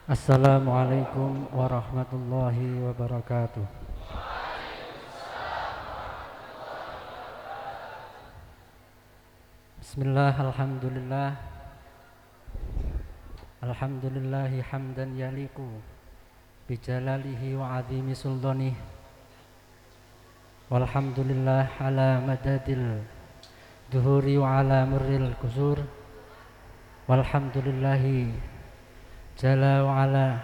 Assalamualaikum warahmatullahi wabarakatuh. Bismillah, alhamdulillah. Alhamdulillahi hamdan yaliku bijalalihi wa azimi sultanih. Walhamdulillah ala madadil duhuri wa ala murril kusur. Walhamdulillahi jalla wa ala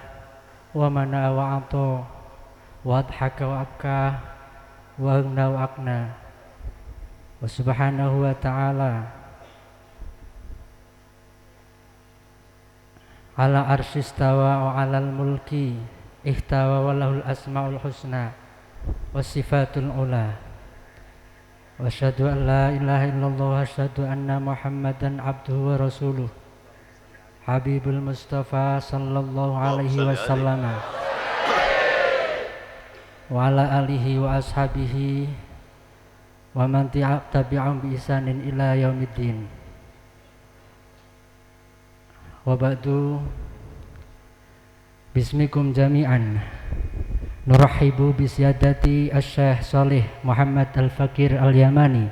wa mana wa ato wa adhaka wa abka wa agna wa akna wa subhanahu wa ta'ala ala arsyistawa wa alal mulki ihtawa wa lahul asma'ul husna wa sifatul ula wa asyhadu an la ilaha illallah wa asyhadu anna muhammadan abduhu wa rasuluh Habibul Mustafa sallallahu alaihi wasallam wa ala alihi wa ashabihi wa man tabi'ahum bi ihsanin ila yaumiddin. Wa ba'du, bismikum jami'an nurahibu bi siyadati asy-Syaikh Shalih Muhammad Al-Fakir Al-Yamani.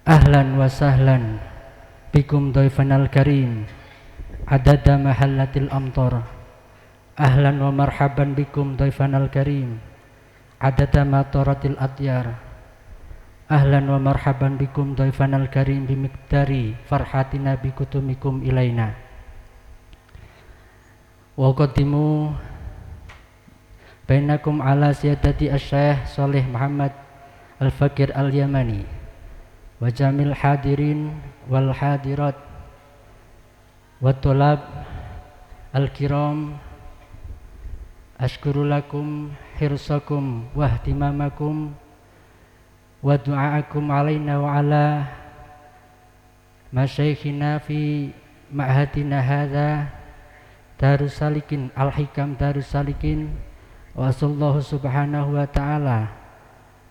Ahlan wa sahlan bikum dhaifanal karim adada mahallatil amtar. Ahlan wa marhaban bikum dhaifanal karim adada mataratil atyar. Ahlan wa marhaban bikum dhaifanal karim bimiqdari farhatina bikutumikum ilaina. Wa qaddimu bainakum ala siyadati asy-Syaikh Shalih Muhammad Al-Fakir Al-Yamani wa jamil hadirin wal hadirat wa tulab al-kiram. Ashkuru lakum hirsakum wa ihtimamakum wa du'aakum alaina wa ala masyaikhina fi ma'hadina hadha Darussalikin al-hikam Darussalikin. Wa sallallahu subhanahu wa ta'ala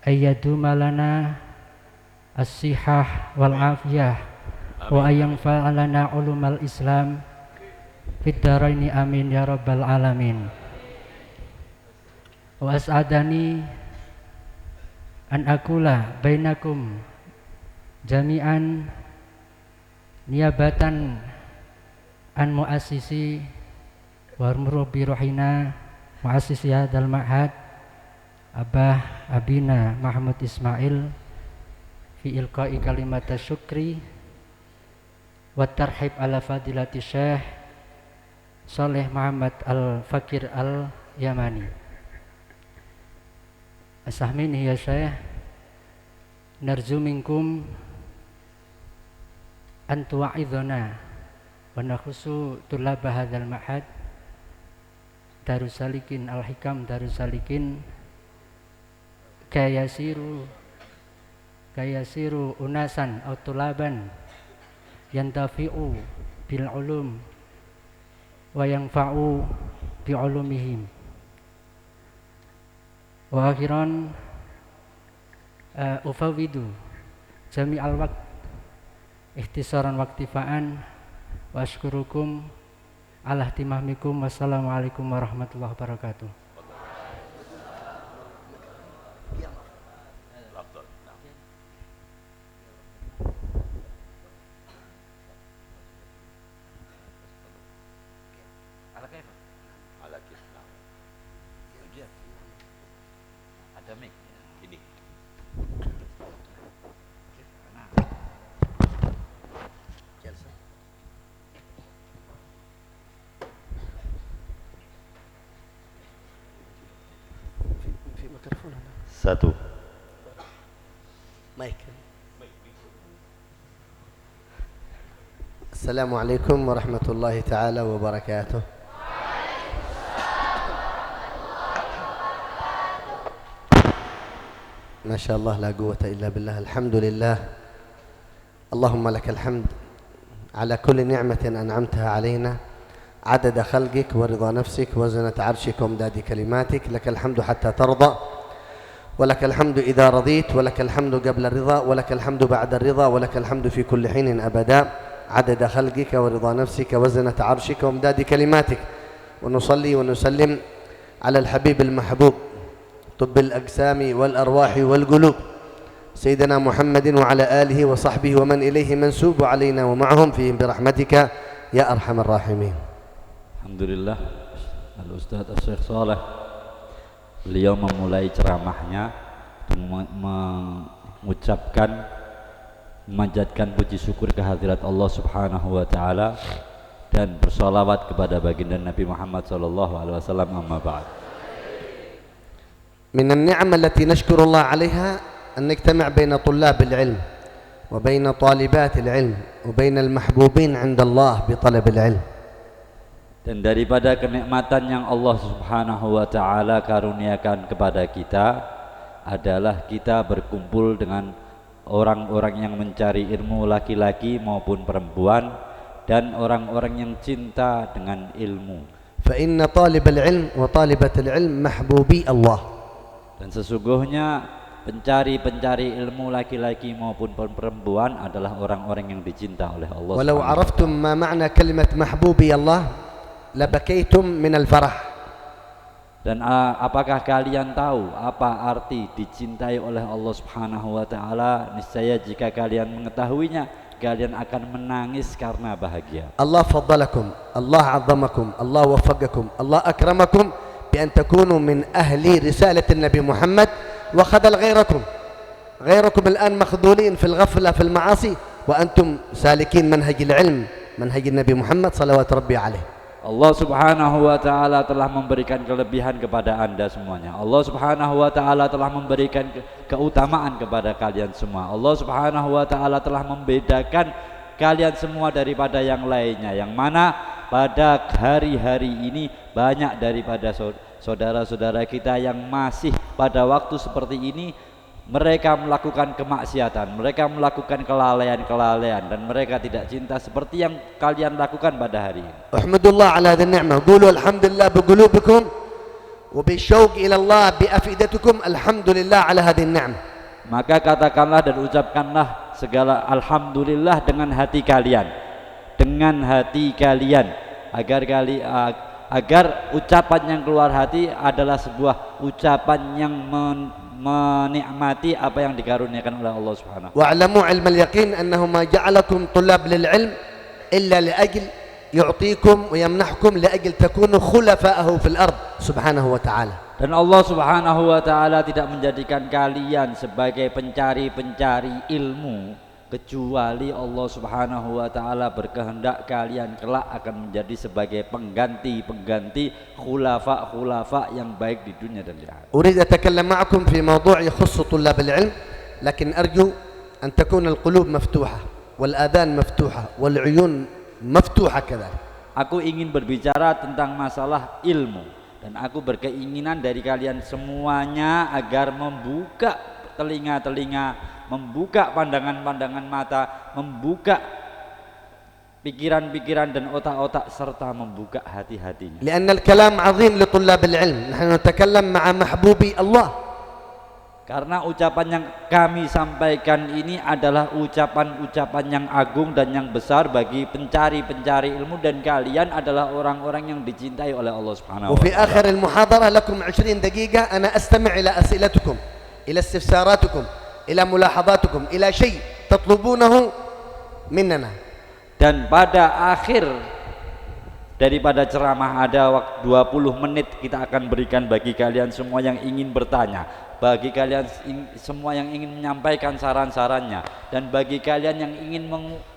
ayyaduma lana as-sihah wal afiyah wa ayang fa'alana ulumal islam fid daraini amin ya rabbal alamin. Wa as'adani an akula bainakum jami'an niyabatan an muassisi wa murabbi ruhina muassisi hadzal ma'had Abah Abina Mahmud Ismail fi ilqa'i kalimat syukri wa tarhib ala fadilati Syekh Shalih Muhammad Al-Fakir Al-Yamani. Asahmini ya Syekh, narju minkum an tu'idhana wa nakhusu tulaba hadzal ma'had Darussalikin Al-Hikam Darussalikin kayasiru unasan aw tulaban yantafi'u bil ulum wa yanfa'u bi ulumihim. Wa akhiran ufawidu jami'al waqt ikhtisaran waqtifaan wa ashkurukum ala ihtimamikum. Wassalamualaikum warahmatullahi wabarakatuh. Satu. Mic. Assalamualaikum warahmatullahi taala wabarakatuh. ما شاء الله لا قوة إلا بالله. الحمد لله. اللهم لك الحمد على كل نعمة أنعمتها علينا عدد خلقك ورضا نفسك وزنة عرشك وامداد كلماتك. لك الحمد حتى ترضى ولك الحمد إذا رضيت ولك الحمد قبل الرضا ولك الحمد بعد الرضا ولك الحمد في كل حين أبدا. عدد خلقك ورضا نفسك وزنة عرشك وامداد كلماتك. ونصلي ونسلم على الحبيب المحبوب طب الأجسام والأرواح والقلوب سيدنا محمد وعلى آله وصحبه ومن إليه منسوب علينا ومعهم فيهم برحمتك يا أرحم الراحمين. Alhamdulillah, Al-Ustadz Syekh Saleh beliau memulai ceramahnya mengucapkan, memanjatkan puji syukur kehadirat Allah Subhanahu wa taala dan bersolawat kepada baginda Nabi Muhammad sallallahu alaihi wasallam. Amma ba'd. من النعم التي نشكر الله عليها أن نجتمع بين طلاب العلم وبين طالبات العلم وبين المحبوبين عند الله بطلب العلم. Dan daripada kenikmatan yang Allah Subhanahu wa taala karuniakan kepada kita adalah kita berkumpul dengan orang-orang yang mencari ilmu, laki-laki maupun perempuan, dan orang-orang yang cinta dengan ilmu. فإن طالب العلم وطالبة العلم محبوبي الله. Dan sesungguhnya pencari ilmu laki-laki maupun perempuan adalah orang-orang yang dicinta oleh Allah. ولو عرفتم ما معنى كلمة محبوبي الله لبكيتم من الفرح. Dan apakah kalian tahu apa arti dicintai oleh Allah Subhanahu wa taala? Niscaya jika kalian mengetahuinya, kalian akan menangis karena bahagia. Allah فضلكم, Allah عظمكم, Allah وفقكم, Allah أكرمكم بأن تكونوا من أهل رسالة النبي محمد وخذل غيركم الآن مخذولين في الغفلة في المعاصي وأنتم سالكين منهج العلم منهج النبي محمد صلوات ربي عليه. Allah Subhanahu wa taala telah memberikan kelebihan kepada Anda semuanya. Allah Subhanahu wa taala telah memberikan keutamaan kepada kalian semua. Allah Subhanahu wa taala telah membedakan kalian semua daripada yang lainnya, yang mana pada hari-hari ini banyak daripada saudara-saudara kita yang masih pada waktu seperti ini mereka melakukan kemaksiatan, mereka melakukan kelalaian dan mereka tidak cinta seperti yang kalian lakukan pada hari ini. Alhamdulillah ala hadhihi ni'mah. Qulu alhamdulillah biqulubikum wa bisyauq ila Allah biafidatikum. Alhamdulillah ala hadhihi ni'mah. Maka katakanlah dan ucapkanlah segala alhamdulillah dengan hati kalian, agar ucapan yang keluar hati adalah sebuah ucapan yang menikmati apa yang dikaruniakan oleh Allah Subhanahu. Wa'lamu 'ilmal yaqin annahu ma ja'alakum tullab lil 'ilm illa li ajli yu'tikum wa yamnahkum li ajli takunu khulafa'ahu fil ard subhanahu wa ta'ala. Dan Allah Subhanahu wa taala tidak menjadikan kalian sebagai pencari ilmu kecuali Allah Subhanahu wa taala berkehendak kalian kelak akan menjadi sebagai pengganti khulafa yang baik di dunia dan di akhirat. أريد أتكلم معكم في موضوع يخص طلاب العلم لكن أرجو أن تكون القلوب مفتوحة والآذان مفتوحة والعيون مفتوحة كذلك. Aku ingin berbicara tentang masalah ilmu dan aku berkeinginan dari kalian semuanya agar membuka telinga-telinga, membuka pandangan-pandangan mata, membuka pikiran-pikiran dan otak-otak serta membuka hati-hatinya. لأن الكلام عظيم لطلاب العلم. نحن نتكلم مع محبوبي الله. Karena ucapan yang kami sampaikan ini adalah ucapan-ucapan yang agung dan yang besar bagi pencari ilmu, dan kalian adalah orang-orang yang dicintai oleh Allah Subhanahu wa وفي taala. آخر المحاضرة لكم 20 دقيقة أنا أستمع إلى أسئلتكم إلى استفساراتكم إلى ملاحظاتكم إلى شيء تطلبونه مننا. Dan pada akhir daripada ceramah ada waktu 20 menit kita akan berikan bagi kalian semua yang ingin bertanya, bagi kalian semua yang ingin menyampaikan saran-sarannya, dan bagi kalian yang ingin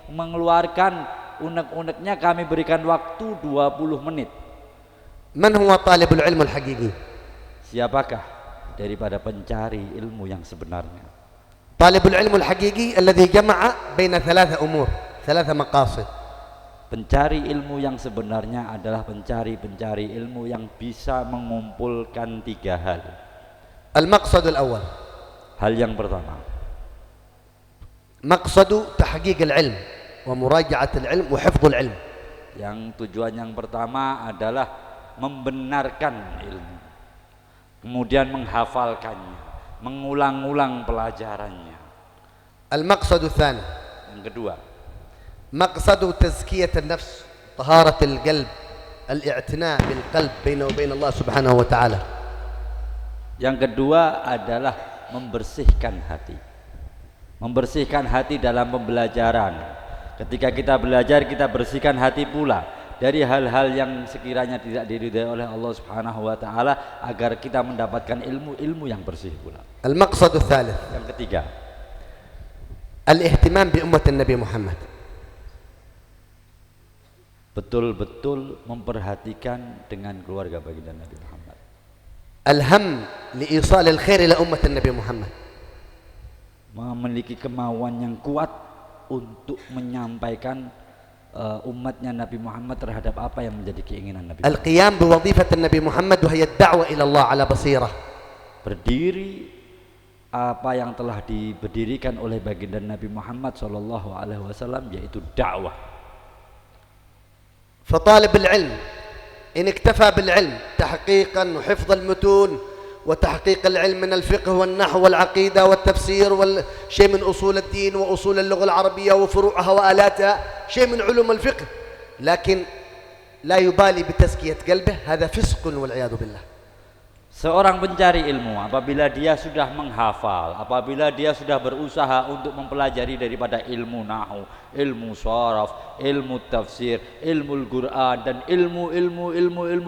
mengeluarkan unek-uneknya kami berikan waktu 20 menit. من هو طالب العلم الحقيقي؟ Siapakah daripada pencari ilmu yang sebenarnya? طالب العلم الحقيقي الذي جمع بين ثلاثة أمور، ثلاثة مقاصد. Pencari ilmu yang sebenarnya adalah pencari ilmu yang bisa mengumpulkan 3 hal. المقصد الأول Hal yang pertama, مقصد تحقيق العلم ومراجعة العلم وحفظ العلم. yang tujuan yang pertama adalah membenarkan ilmu, kemudian menghafalkannya, mengulang-ulang pelajarannya. المقصد الثاني Yang kedua, مقصد تزكية النفس طهارة القلب الاعتناء بالقلب بينه وبين الله سبحانه وتعالى. Yang kedua adalah membersihkan hati. Membersihkan hati dalam pembelajaran. Ketika kita belajar, kita bersihkan hati pula dari hal-hal yang sekiranya tidak diridhai oleh Allah Subhanahu wa taala, agar kita mendapatkan ilmu yang bersih pula. المقصد الثالث. Yang ketiga, الاهتمام بأمة النبي محمد. betul-betul memperhatikan dengan keluarga baginda Nabi Muhammad. الهم لإيصال الخير إلى أمة النبي محمد. Memiliki kemauan yang kuat untuk menyampaikan umatnya Nabi Muhammad terhadap apa yang menjadi keinginan Nabi. القيام بوظيفة النبي محمد وهي الدعوة إلى الله على بصيرة. Berdiri apa yang telah diberdirikan oleh baginda Nabi Muhammad sallallahu alaihi wasallam, yaitu dakwah. فطالب العلم إن اكتفى بالعلم تحقيقا وحفظ المتون وتحقيق العلم من الفقه والنحو والعقيدة والتفسير والشيء من أصول الدين وأصول اللغة العربية وفروعها وآلاتها، شيء من علوم الفقه، لكن لا يبالي بتزكية قلبه، هذا فسق والعياذ بالله. Seorang pencari ilmu apabila dia sudah menghafal, apabila dia sudah berusaha untuk mempelajari daripada ilmu nahwu, ilmu sharaf, ilmu tafsir, ilmu Al-Quran dan ilmu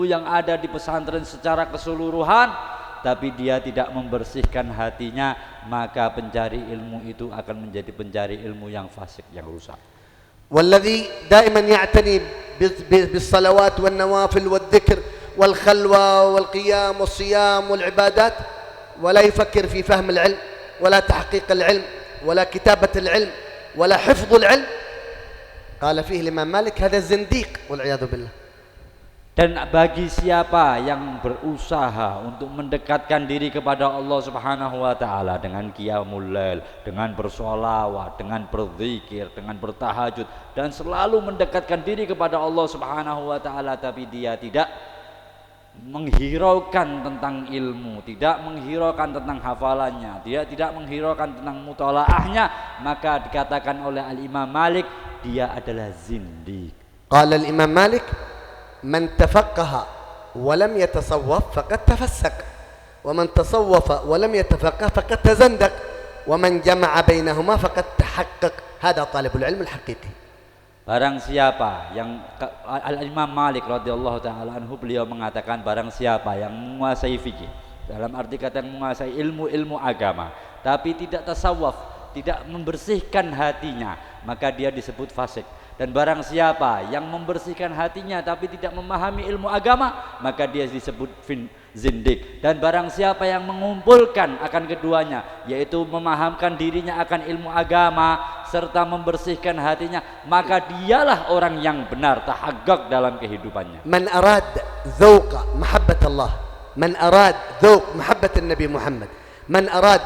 yang ada di pesantren secara keseluruhan, tapi dia tidak membersihkan hatinya, maka pencari ilmu itu akan menjadi pencari ilmu yang fasik, yang rusak. والذي دائما يعتني بالصلوات والنوافل والذكر والخلوة والقيام والصيام والعبادات ولا يفكر في فهم العلم ولا تحقيق العلم ولا كتابة العلم ولا حفظ العلم، قال فيه الإمام مالك هذا زنديق والعياذ بالله. Dan bagi siapa yang berusaha untuk mendekatkan diri kepada Allah Subhanahu wa taala dengan qiyamul lail, dengan bersolawat, dengan berzikir, dengan bertahajud, dan selalu mendekatkan diri kepada Allah Subhanahu wa taala, tapi dia tidak menghiraukan tentang ilmu, tidak menghiraukan tentang hafalannya, dia tidak menghiraukan tentang mutalaahnya, maka dikatakan oleh Al-Imam Malik dia adalah zindiq. قال الإمام مالك من تفقه ولم يتصوف فقد تفسق ومن تصوف ولم يتفقه فقد تزندق ومن جمع بينهما فقد تحقق، هذا طالب العلم الحقيقي. Barang siapa yang Al-Imam Malik radhiyallahu taala anhu, beliau mengatakan barang siapa yang menguasai fikih, dalam arti kata yang menguasai ilmu agama, tapi tidak tasawuf, tidak membersihkan hatinya, maka dia disebut fasik. Dan barang siapa yang membersihkan hatinya tapi tidak memahami ilmu agama, maka dia disebut zindik. Dan barang siapa yang mengumpulkan akan keduanya, yaitu memahamkan dirinya akan ilmu agama serta membersihkan hatinya, maka dialah orang yang benar tahaggaq dalam kehidupannya. Man arad ذوق محبة الله، من أراد ذوق محبة النبي محمد، من أراد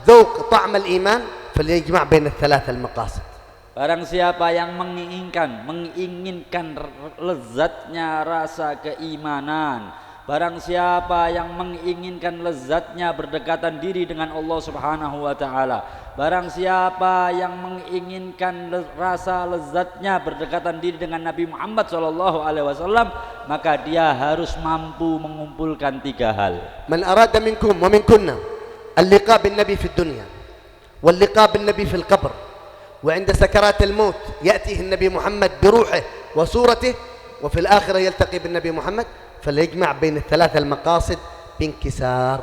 ذوق طعم الإيمان فليجمع بين الثلاث المقاصد. Barang siapa yang menginginkan lezatnya rasa keimanan, barang siapa yang menginginkan lezatnya berdekatan diri dengan Allah Subhanahu wa taala, barang siapa yang menginginkan rasa lezatnya berdekatan diri dengan Nabi Muhammad sallallahu alaihi wasallam, maka dia harus mampu mengumpulkan tiga hal. Man arada minkum wa minkunna al-liqa bin nabi fi dunya wal liqa bin nabi fil qabr وعند سكرات الموت يأتيه النبي محمد بروحه وصورته وفي الآخرة يلتقي بالنبي محمد فليجمع بين الثلاث المقاصد بانكسار.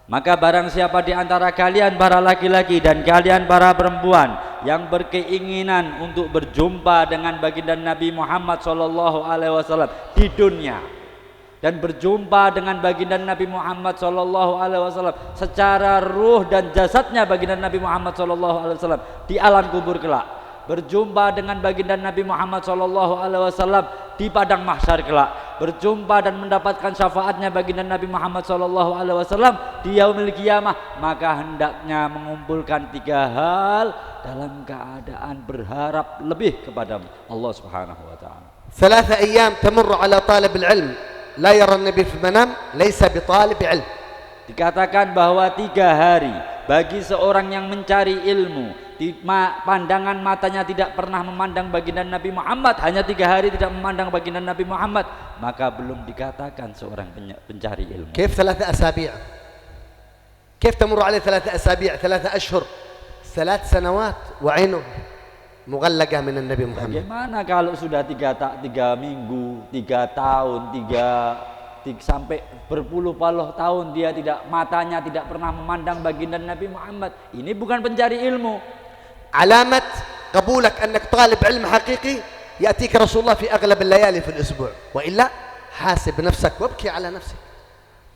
Maka barang siapa di antara kalian para laki-laki dan kalian para perempuan yang berkeinginan untuk berjumpa dengan baginda Nabi Muhammad sallallahu alaihi wasallam di dunia dan berjumpa dengan baginda Nabi Muhammad sallallahu alaihi wasallam secara ruh dan jasadnya baginda Nabi Muhammad sallallahu alaihi wasallam di alam kubur kelak, berjumpa dengan baginda Nabi Muhammad sallallahu alaihi wasallam di padang mahsyar kelak, berjumpa dan mendapatkan syafaatnya baginda Nabi Muhammad sallallahu alaihi wasallam di yaumil qiyamah, maka hendaknya mengumpulkan tiga hal dalam keadaan berharap lebih kepada Allah Subhanahu wa taala. 3 أيام تمر على طالب العلم لا يرى النبي في المنام ليس بطالب علم. Dikatakan bahwa 3 hari bagi seorang yang mencari ilmu, pandangan matanya tidak pernah memandang baginda Nabi Muhammad, hanya 3 hari tidak memandang baginda Nabi Muhammad, maka belum dikatakan seorang pencari ilmu. كيف 3 أسابيع؟ كيف تمر عليه 3 أسابيع 3 أشهر 3 سنوات وعينه مغلقة من النبي محمد؟ Bagaimana kalau sudah 3 minggu, 3 tahun, 3 sampai berpuluh-puluh tahun dia matanya tidak pernah memandang baginda Nabi Muhammad? Ini bukan pencari ilmu. علامة قبولك أنك طالب علم حقيقي يأتيك رسول الله في أغلب الليالي في الأسبوع، وإلا حاسب نفسك وابكي على نفسك.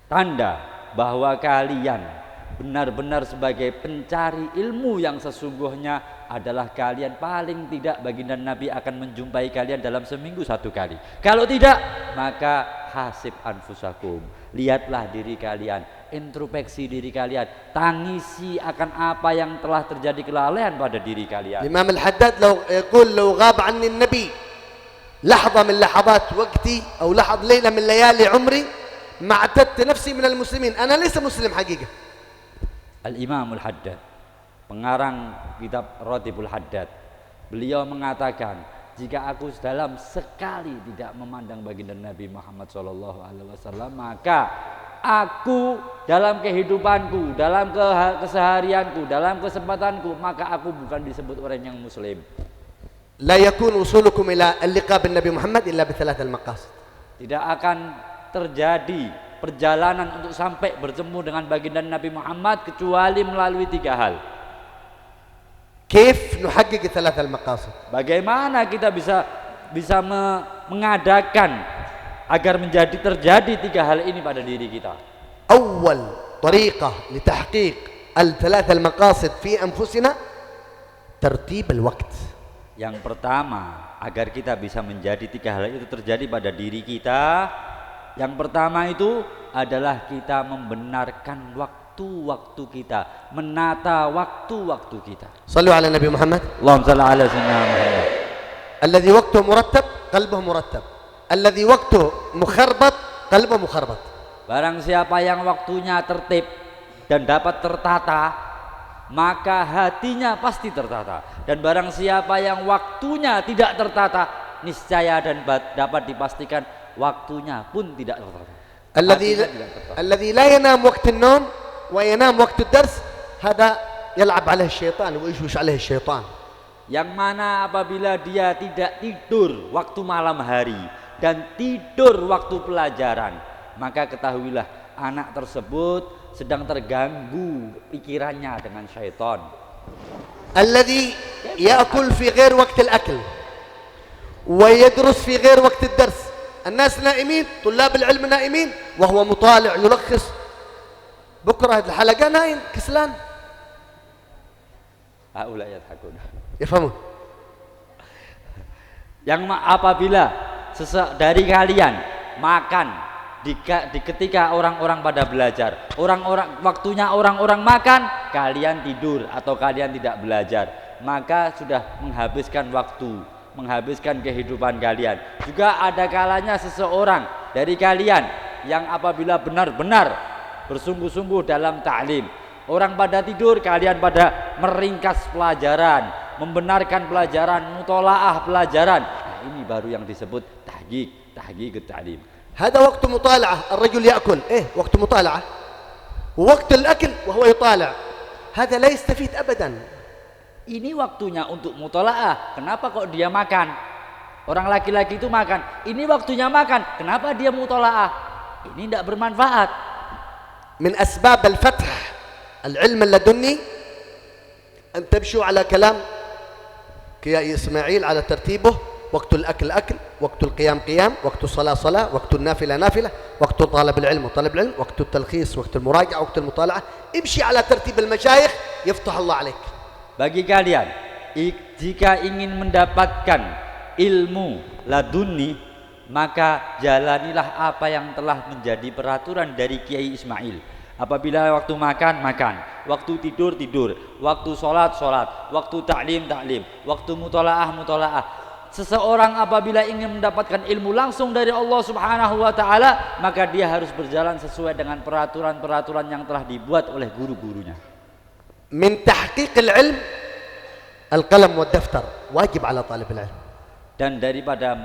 Tanda bahwa kalian benar-benar sebagai pencari ilmu yang sesungguhnya adalah kalian paling tidak baginda Nabi akan menjumpai kalian dalam seminggu 1 kali. Kalau tidak, maka hasib anfusakum, lihatlah diri kalian, introspeksi diri kalian, tangisi akan apa yang telah terjadi kelalaian pada diri kalian. Imam Al-Haddad يقول لو غاب عني النبي لحظة من لحظات وقتي أو ليلة من ليالي عمري ما اعتدت نفسي من المسلمين، أنا ليس مسلم حقيقة. Al-Imam Al-Haddad, pengarang kitab Ratibul Haddad, beliau mengatakan, jika aku dalam sekali tidak memandang baginda Nabi Muhammad SAW, maka aku dalam kehidupanku, dalam keseharianku, dalam kesempatanku, maka aku bukan disebut orang yang muslim. لا يكون وصولكم إلى اللقاء بالنبي محمد إلا ب3 المقاصد. Tidak akan terjadi perjalanan untuk sampai bertemu dengan baginda Nabi Muhammad kecuali melalui 3 hal. كيف نحقق 3 المقاصد؟ Bagaimana kita bisa mengadakan agar terjadi 3 hal ini pada diri kita? أول طريقة لتحقيق ال3 المقاصد في أنفسنا ترتيب الوقت. Yang pertama, agar kita bisa menjadi 3 hal itu terjadi pada diri kita, yang pertama itu adalah kita membenarkan waktu-waktu kita, menata waktu-waktu kita. صلوا على النبي محمد. Allahumma shalli ala sayyidina Muhammad. الذي وقته مرتب قلبه مرتب، الذي وقته مخربط قلبه مخربط. Barang siapa yang waktunya tertib dan dapat tertata, maka hatinya pasti tertata. Dan barang siapa yang waktunya tidak tertata, niscaya dan dapat dipastikan waktunya pun tidak tertata. الذي لا ينام وقت النوم وينام وقت الدرس هذا يلعب عليه الشيطان ويشوش عليه الشيطان. Yang mana apabila dia tidak tidur waktu malam hari dan tidur waktu pelajaran, maka ketahuilah anak tersebut sedang terganggu pikirannya dengan syaitan. الذي يأكل في غير وقت الأكل ويدرس في غير وقت الدرس. الناس نائمين، طلاب العلم نائمين وهو مطالع يلخص. بكرة الحلقة نايم كسلان. Haula yadhakun. يفهمون؟ Yang apabila dari kalian makan ketika orang-orang pada belajar, waktunya orang-orang makan, kalian tidur atau kalian tidak belajar, maka sudah menghabiskan waktu, menghabiskan kehidupan kalian. Juga ada kalanya seseorang dari kalian yang apabila benar-benar bersungguh-sungguh dalam ta'lim, orang pada tidur, kalian pada meringkas pelajaran, membenarkan pelajaran, mutolaah pelajaran. Nah, ini baru yang disebut tahqiq at-ta'lim. هذا وقت مطالعة، الرجل يأكل وقت مطالعة، ووقت الأكل وهو يطالع، هذا لا يستفيد أبدا. Ini waktunya untuk mutolaah, kenapa kok dia makan? Orang laki-laki itu makan, ini waktunya makan, kenapa dia mutolaah? Ini tidak bermanfaat. من أسباب الفتح العلم اللدني أن تمشوا على كلام يا إسماعيل على ترتيبه. وقت الأكل أكل، وقت القيام قيام، وقت الصلاة صلاة، وقت النافلة نافلة، وقت طالب العلم طالب العلم، وقت التلخيص، وقت المراجعة، وقت المطالعة. امشي على ترتيب المشايخ يفتح الله عليك. Bagi kalian, jika ingin mendapatkan ilmu laduni, maka jalanilah apa yang telah menjadi peraturan dari Kiai Ismail. Apabila waktu makan, makan, waktu tidur, tidur, waktu sholat, sholat, waktu ta'lim, ta'lim, waktu mutolaah, mutolaah. Seseorang apabila ingin mendapatkan ilmu langsung dari Allah Subhanahu wa ta'ala, maka dia harus berjalan sesuai dengan peraturan-peraturan yang telah dibuat oleh guru-gurunya. من تحقيق العلم القلم والدفتر واجب على طالب العلم. Dan daripada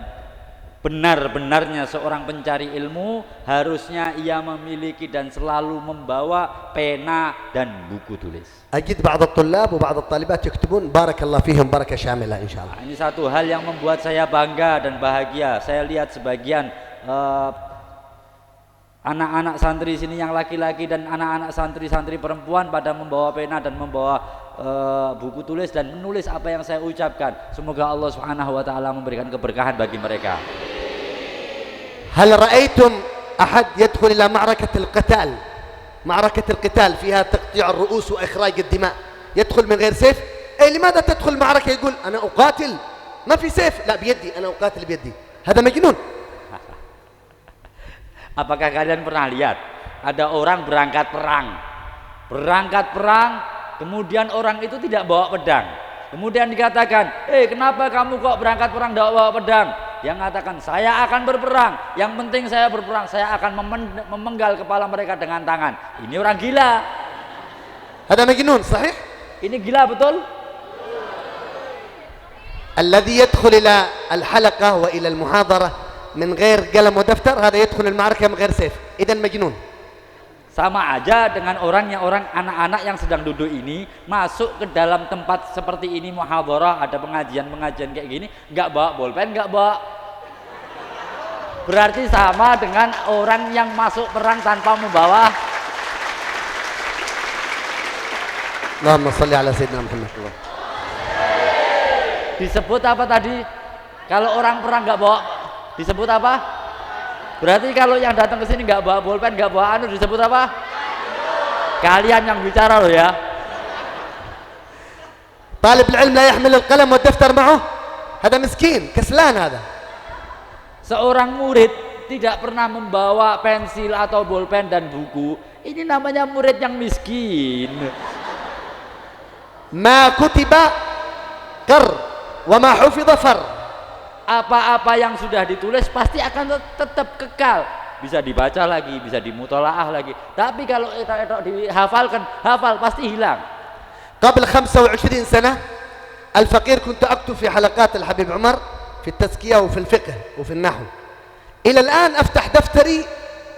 benar-benarnya seorang pencari ilmu, harusnya ia memiliki dan selalu membawa pena dan buku tulis. أجد بعض الطلاب وبعض الطالبات يكتبون بارك الله فيهم بركة شاملة إن شاء الله. Ini satu hal yang membuat saya bangga dan bahagia. Saya lihat sebagian anak-anak santri sini yang laki-laki dan anak-anak santri-santri perempuan pada membawa pena dan membawa buku tulis dan menulis apa yang saya ucapkan. Semoga Allah Subhanahu wa taala memberikan keberkahan bagi mereka. هل رأيتم أحد يدخل إلى معركة القتال فيها تقطيع الرؤوس وإخراج الدماء يدخل من غير سيف؟ لماذا تدخل المعركة يقول أنا أقاتل ما في سيف، لا بيدي أنا أقاتل بيدي، هذا مجنون. Apakah kalian pernah lihat ada orang berangkat perang, kemudian orang itu tidak bawa pedang, kemudian dikatakan, kenapa kamu kok berangkat perang tidak bawa pedang? Dia mengatakan, saya akan berperang, yang penting saya berperang, saya akan memenggal kepala mereka dengan tangan. Ini orang gila. هذا مجنون صحيح؟ Ini gila betul? الذي يدخل إلى الحلقة وإلى المحاضرة من غير قلم ودفتر هذا يدخل المعركة من غير سيف، إذا مجنون. Sama aja dengan anak-anak yang sedang duduk ini masuk ke dalam tempat seperti ini, muhadharah, ada pengajian kayak gini, nggak bawa bolpen, nggak bawa, berarti sama dengan orang yang masuk perang tanpa membawa. Allahumma shalli ala sayyidina Muhammad. Disebut apa tadi? Kalau orang perang nggak bawa, disebut apa? Berarti kalau yang datang ke sini nggak bawa bolpen, nggak bawa disebut apa? Kalian yang bicara loh ya. طالب العلم لا يحمل القلم والدفتر معه هذا مسكين كسلان هذا. Seorang murid tidak pernah membawa pensil atau bolpen dan buku, ini namanya murid yang miskin. ما كتب قر وما حفظ فر. Apa-apa yang sudah ditulis pasti akan tetap kekal, bisa dibaca lagi, bisa dimutolaah lagi. Tapi kalau hafal pasti hilang. قبل 25 سنة الفقير كنت أكتب في حلقات الحبيب عمر في التزكية وفي الفقه وفي النحو. إلى الآن أفتح دفتري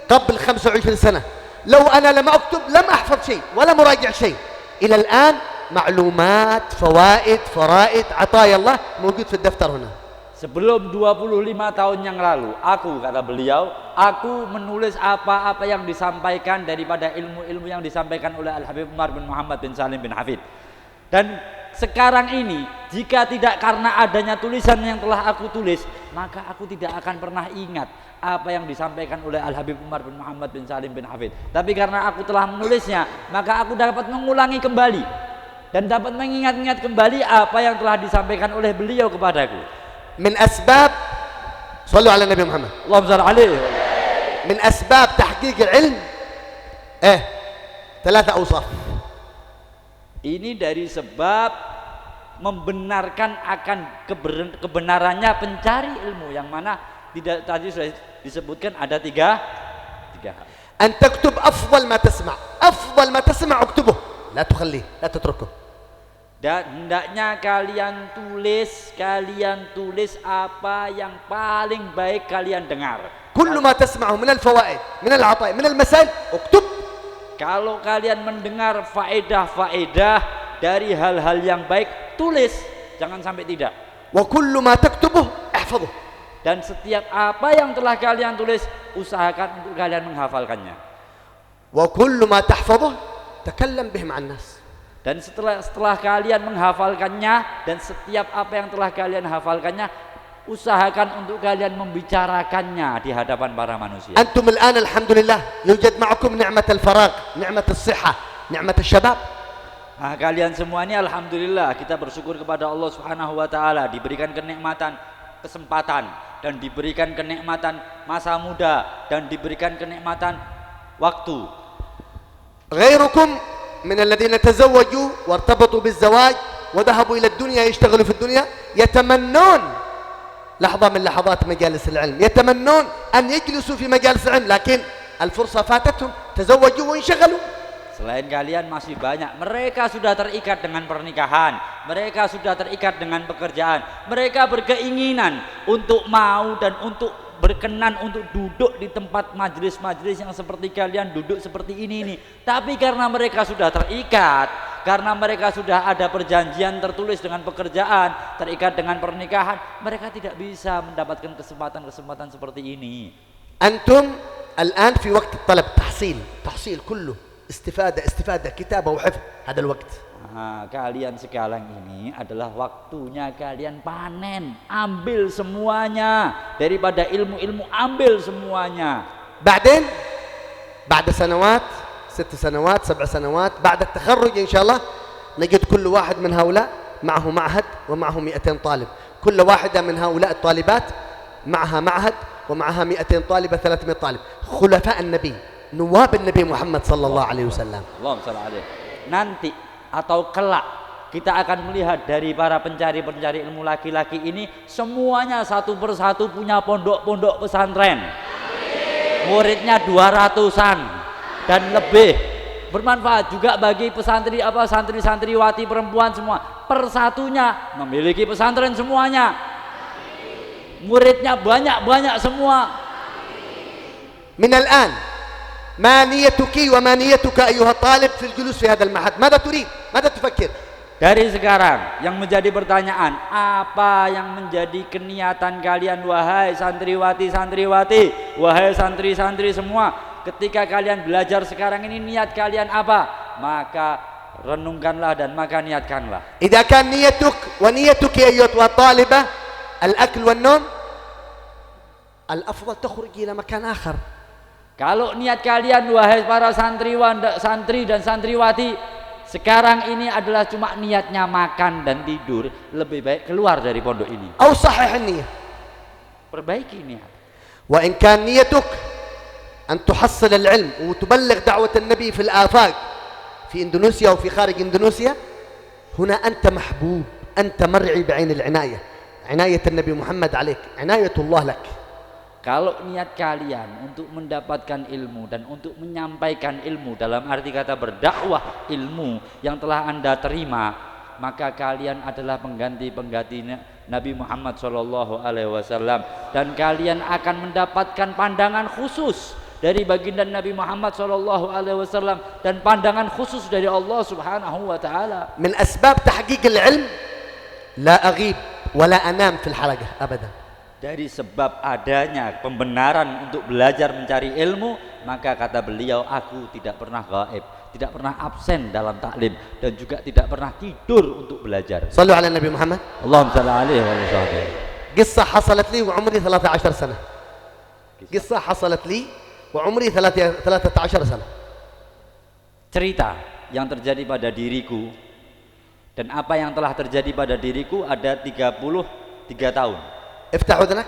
قبل 25 سنة، لو أنا لم أكتب لم أحفظ شيء ولا مراجع شيء. إلى الآن معلومات فوائد فرائد عطايا الله موجود في الدفتر هنا. Sebelum 25 tahun yang lalu, kata beliau, aku menulis apa-apa yang disampaikan daripada ilmu-ilmu yang disampaikan oleh Al-Habib Umar bin Muhammad bin Salim bin Hafid. Dan sekarang ini, jika tidak karena adanya tulisan yang telah aku tulis, maka aku tidak akan pernah ingat apa yang disampaikan oleh Al-Habib Umar bin Muhammad bin Salim bin Hafid. Tapi karena aku telah menulisnya, maka aku dapat mengulangi kembali dan dapat mengingat-ingat kembali apa yang telah disampaikan oleh beliau kepadaku. من أسباب صلوا على النبي محمد اللهم صل عليه. من أسباب تحقيق العلم 3 أوصاف. Ini dari sebab membenarkan akan kebenarannya pencari ilmu, yang mana tidak tadi sudah disebutkan ada tiga hal. أن تكتب أفضل ما تسمع اكتبه لا تخليه لا تتركه. Dan hendaknya kalian tulis apa yang paling baik kalian dengar. كل ما تسمعه من الفوائد من العطايا من المسائل اكتب. Kalau kalian mendengar faedah dari hal-hal yang baik, tulis, jangan sampai tidak. وكل ما تكتبه احفظه. Dan setiap apa yang telah kalian tulis, usahakan untuk kalian menghafalkannya. وكل ما تحفظه تكلم به مع الناس. Dan setelah kalian menghafalkannya, dan setiap apa yang telah kalian hafalkannya, usahakan untuk kalian membicarakannya di hadapan para manusia. أنتم الآن الحمد لله يوجد معكم نعمة الفراغ نعمة الصحة نعمة الشباب. Kalian semua ini alhamdulillah, kita bersyukur kepada Allah Subhanahu wa taala, diberikan kenikmatan kesempatan dan diberikan kenikmatan masa muda dan diberikan kenikmatan waktu. غيركم من الذين تزوجوا وارتبطوا بالزواج وذهبوا إلى الدنيا يشتغلوا في الدنيا يتمنون لحظة من لحظات مجالس العلم، يتمنون أن يجلسوا في مجالس العلم، لكن الفرصة فاتتهم، تزوجوا وانشغلوا. Selain kalian masih banyak. Mereka sudah terikat dengan pernikahan, mereka sudah terikat dengan pekerjaan, mereka berkeinginan untuk mau dan untuk berkenan untuk duduk di tempat majelis-majelis yang seperti kalian duduk seperti ini nih. Tapi karena mereka sudah terikat, karena mereka sudah ada perjanjian tertulis dengan pekerjaan, terikat dengan pernikahan, mereka tidak bisa mendapatkan kesempatan-kesempatan seperti ini. أنتم الآن في وقت الطلب، تحصيل كله، استفادة كتابة وحفظ، هذا الوقت. Nah, kalian sekarang ini adalah waktunya kalian panen, ambil semuanya daripada ilmu-ilmu, ambil semuanya. بعدين بعد سنوات 6 سنوات 7 سنوات بعد التخرج إن شاء الله نجد كل واحد من هؤلاء معه معهد ومعه 200 طالب، كل واحدة من هؤلاء الطالبات معها معهد ومعها 200 طالبة 300 طالب، خلفاء النبي، نواب النبي محمد صلى الله عليه وسلم. Allahumma shalli alaihi. Nanti atau kelak kita akan melihat dari para pencari-pencari ilmu laki-laki ini semuanya satu persatu punya pondok-pondok pesantren. Muridnya 200-an dan lebih. Bermanfaat juga bagi santri-santriwati perempuan semua. Persatunya memiliki pesantren semuanya. Muridnya banyak-banyak semua. من الآن ما نيتك وما نيتك أيها الطالب في الجلوس في هذا المعهد؟ ماذا تريد؟ ماذا تفكر؟ Dari sekarang yang menjadi pertanyaan, apa yang menjadi keniatan kalian wahai santriwati-santriwati, wahai santri-santri semua, ketika kalian belajar sekarang ini niat kalian apa? Maka renungkanlah dan maka niatkanlah. إذا كان نيتك ونيتك أيها الطالبة الأكل والنوم الأفضل تخرج إلى مكان آخر. Kalau niat kalian wahai para santri dan santriwati sekarang ini adalah cuma niatnya makan dan tidur, lebih baik keluar dari pondok ini. أو صحح النية. Perbaiki niat. وإن كان نيتك أن تحصل العلم وتبلغ دعوة النبي في الآفاق في إندونيسيا وفي خارج إندونيسيا، هنا أنت محبوب، أنت مرعي بعين العناية، عناية النبي محمد عليك، عناية الله لك. Kalau niat kalian untuk mendapatkan ilmu dan untuk menyampaikan ilmu dalam arti kata berdakwah ilmu yang telah Anda terima, maka kalian adalah pengganti Nabi Muhammad SAW, dan kalian akan mendapatkan pandangan khusus dari baginda Nabi Muhammad SAW dan pandangan khusus dari Allah Subhanahu wa taala. من أسباب تحقيق العلم لا أغيب ولا أنام في الحلقة أبدا. Dari sebab adanya pembenaran untuk belajar mencari ilmu, maka kata beliau, aku tidak pernah gaib, tidak pernah absen dalam taklim, dan juga tidak pernah tidur untuk belajar. صلوا على النبي محمد. Allahumma shalli alaihi wa sallam. قصة حصلت لي وعمري 13 سنة. قصة حصلت لي وعمري 13 سنة. Cerita yang terjadi pada diriku dan apa yang telah terjadi pada diriku ada 33 tahun. افتح اذنك.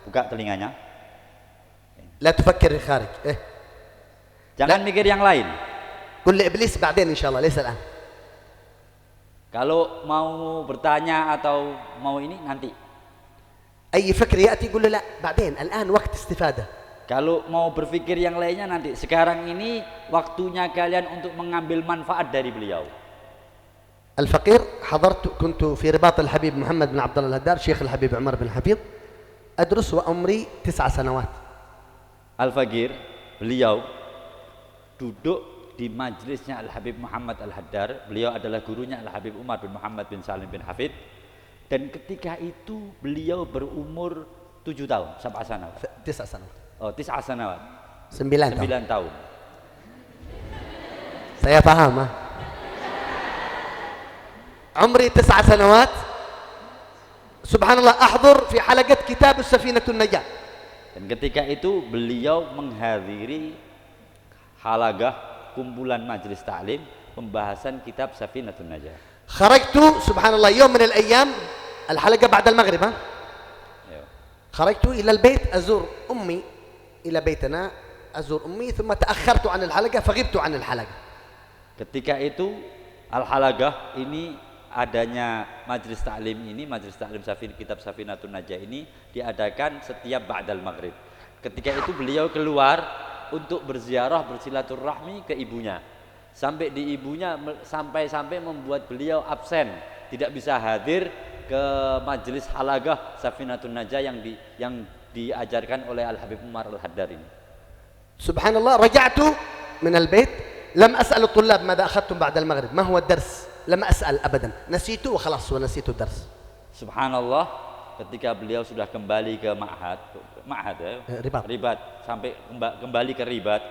Buka telinganya. لا تفكر الخارج. Jangan mikir yang lain. قل لابليس بعدين ان شاء الله، ليس الان. Kalau mau bertanya atau mau ini nanti. اي فكر ياتي قل له لا بعدين، الان وقت استفاده. Kalau mau berpikir yang lainnya nanti. Sekarang ini waktunya kalian untuk mengambil manfaat dari beliau. الفقير كنت في رباط الحبيب محمد بن عبد الله الهدار شيخ الحبيب عمر بن حفيظ أدرس وعمري 9 سنوات. Al-Faqir, beliau duduk di majelisnya Al-Habib Muhammad Al-Haddar. Beliau adalah gurunya Al-Habib Umar bin Muhammad bin Salim bin Hafid. Dan ketika itu beliau berumur 7 tahun, 7 sanawat. 9 سنوات. Oh, 9 sanawat. 9 tahun. Saya paham. عمري 9 سنوات. سبحان الله أحضر في حلقة كتاب السفينة النجاة. Dan ketika itu beliau menghadiri halagah kumpulan majelis taklim pembahasan kitab Safinatun Najah. خرجت سبحان الله يوم من الأيام الحلقة بعد المغرب. خرجت إلى البيت أزور أمي، إلى بيتنا أزور أمي، ثم تأخرت عن الحلقة فغبت عن الحلقة. Ketika itu al-halagah ini adanya majelis taklim ini, majelis taklim kitab Safinatun Najah ini diadakan setiap ba'dal maghrib. Ketika itu beliau keluar untuk berziarah bersilaturahmi ke ibunya. sampai di ibunya sampai membuat beliau absen, tidak bisa hadir ke majelis halaqah Safinatun Najah yang diajarkan oleh Al Habib Umar Al Haddad ini. Subhanallah, raja'tu min al-bait lam as'al at-tullab madha akhadtum ba'da al-maghrib ma huwa ad-dars, lam as'al abadan, nasitu wa khalas wa nasitu ad-dars. Subhanallah, ketika beliau sudah kembali ke ma'had ya, ribat sampai kembali ke ribat,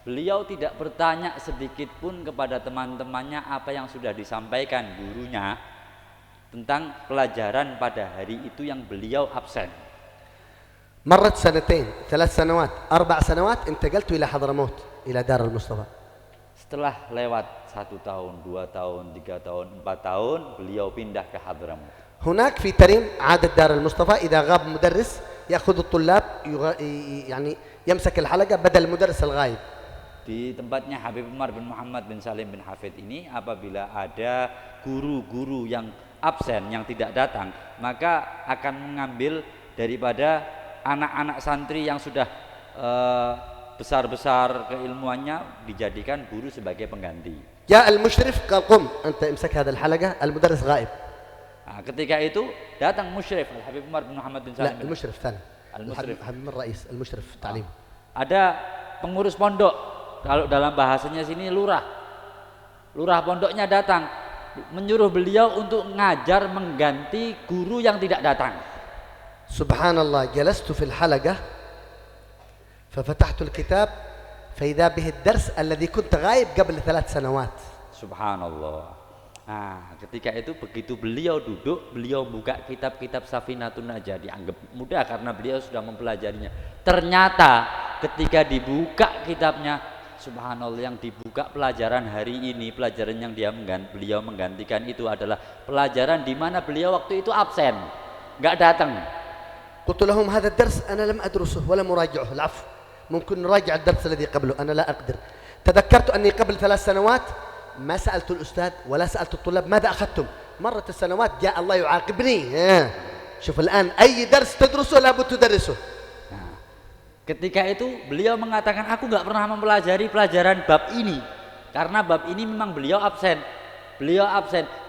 beliau tidak bertanya sedikit pun kepada teman-temannya apa yang sudah disampaikan gurunya tentang pelajaran pada hari itu yang beliau absen. مرت سنتين 3 سنوات 4 سنوات انتقلت إلى حضرموت إلى دار المصطفى. Setelah lewat 1 tahun, 2 tahun, 3 tahun, 4 tahun, beliau pindah ke Hadramut. هناك في تريم عادة دار المصطفى إذا غاب مدرس يأخذ الطلاب يعني يمسك الحلقة بدل المدرس الغايب. Di tempatnya Habib Umar bin Muhammad bin Salim bin Hafid ini, apabila ada guru-guru yang absen, yang tidak datang, maka akan mengambil daripada anak-anak santri yang sudah besar-besar keilmuannya, dijadikan guru sebagai pengganti. جاء المشرف قال قم أنت امسك هذا الحلقة المدرس غائب. Nah, ketika itu datang musyrif Al Habib Umar bin Muhammad bin Salim. لا المشرف ثاني. المشرف الحبيب الرئيس المشرف التعليم. Ada pengurus pondok, kalau dalam bahasanya sini lurah pondoknya datang menyuruh beliau untuk ngajar mengganti guru yang tidak datang. Subhanallah, jalastu fil halaqah ففتحت الكتاب فإذا به الدرس الذي كنت غايب قبل 3 سنوات. Subhanallah. Nah, ketika itu begitu beliau duduk, beliau buka kitab-kitab Safinatun Najah, dianggap mudah karena beliau sudah mempelajarinya. Ternyata ketika dibuka kitabnya, subhanallah, yang dibuka pelajaran hari ini, pelajaran yang beliau menggantikan itu adalah pelajaran di mana beliau waktu itu absen, nggak datang. قلت لهم هذا الدرس أنا لم أدرسه ولا مراجعه، العفو ممكن نراجع الدرس الذي قبله، أنا لا أقدر. تذكرت أني قبل 3 سنوات ما سألت الأستاذ ولا سألت الطلاب ماذا أخذتم. مرت السنوات جاء الله يعاقبني. شوف الآن أي درس تدرسه لابد تدرسه. Nah, ketika itu beliau mengatakan aku nggak pernah mempelajari pelajaran bab ini karena bab ini memang beliau absen.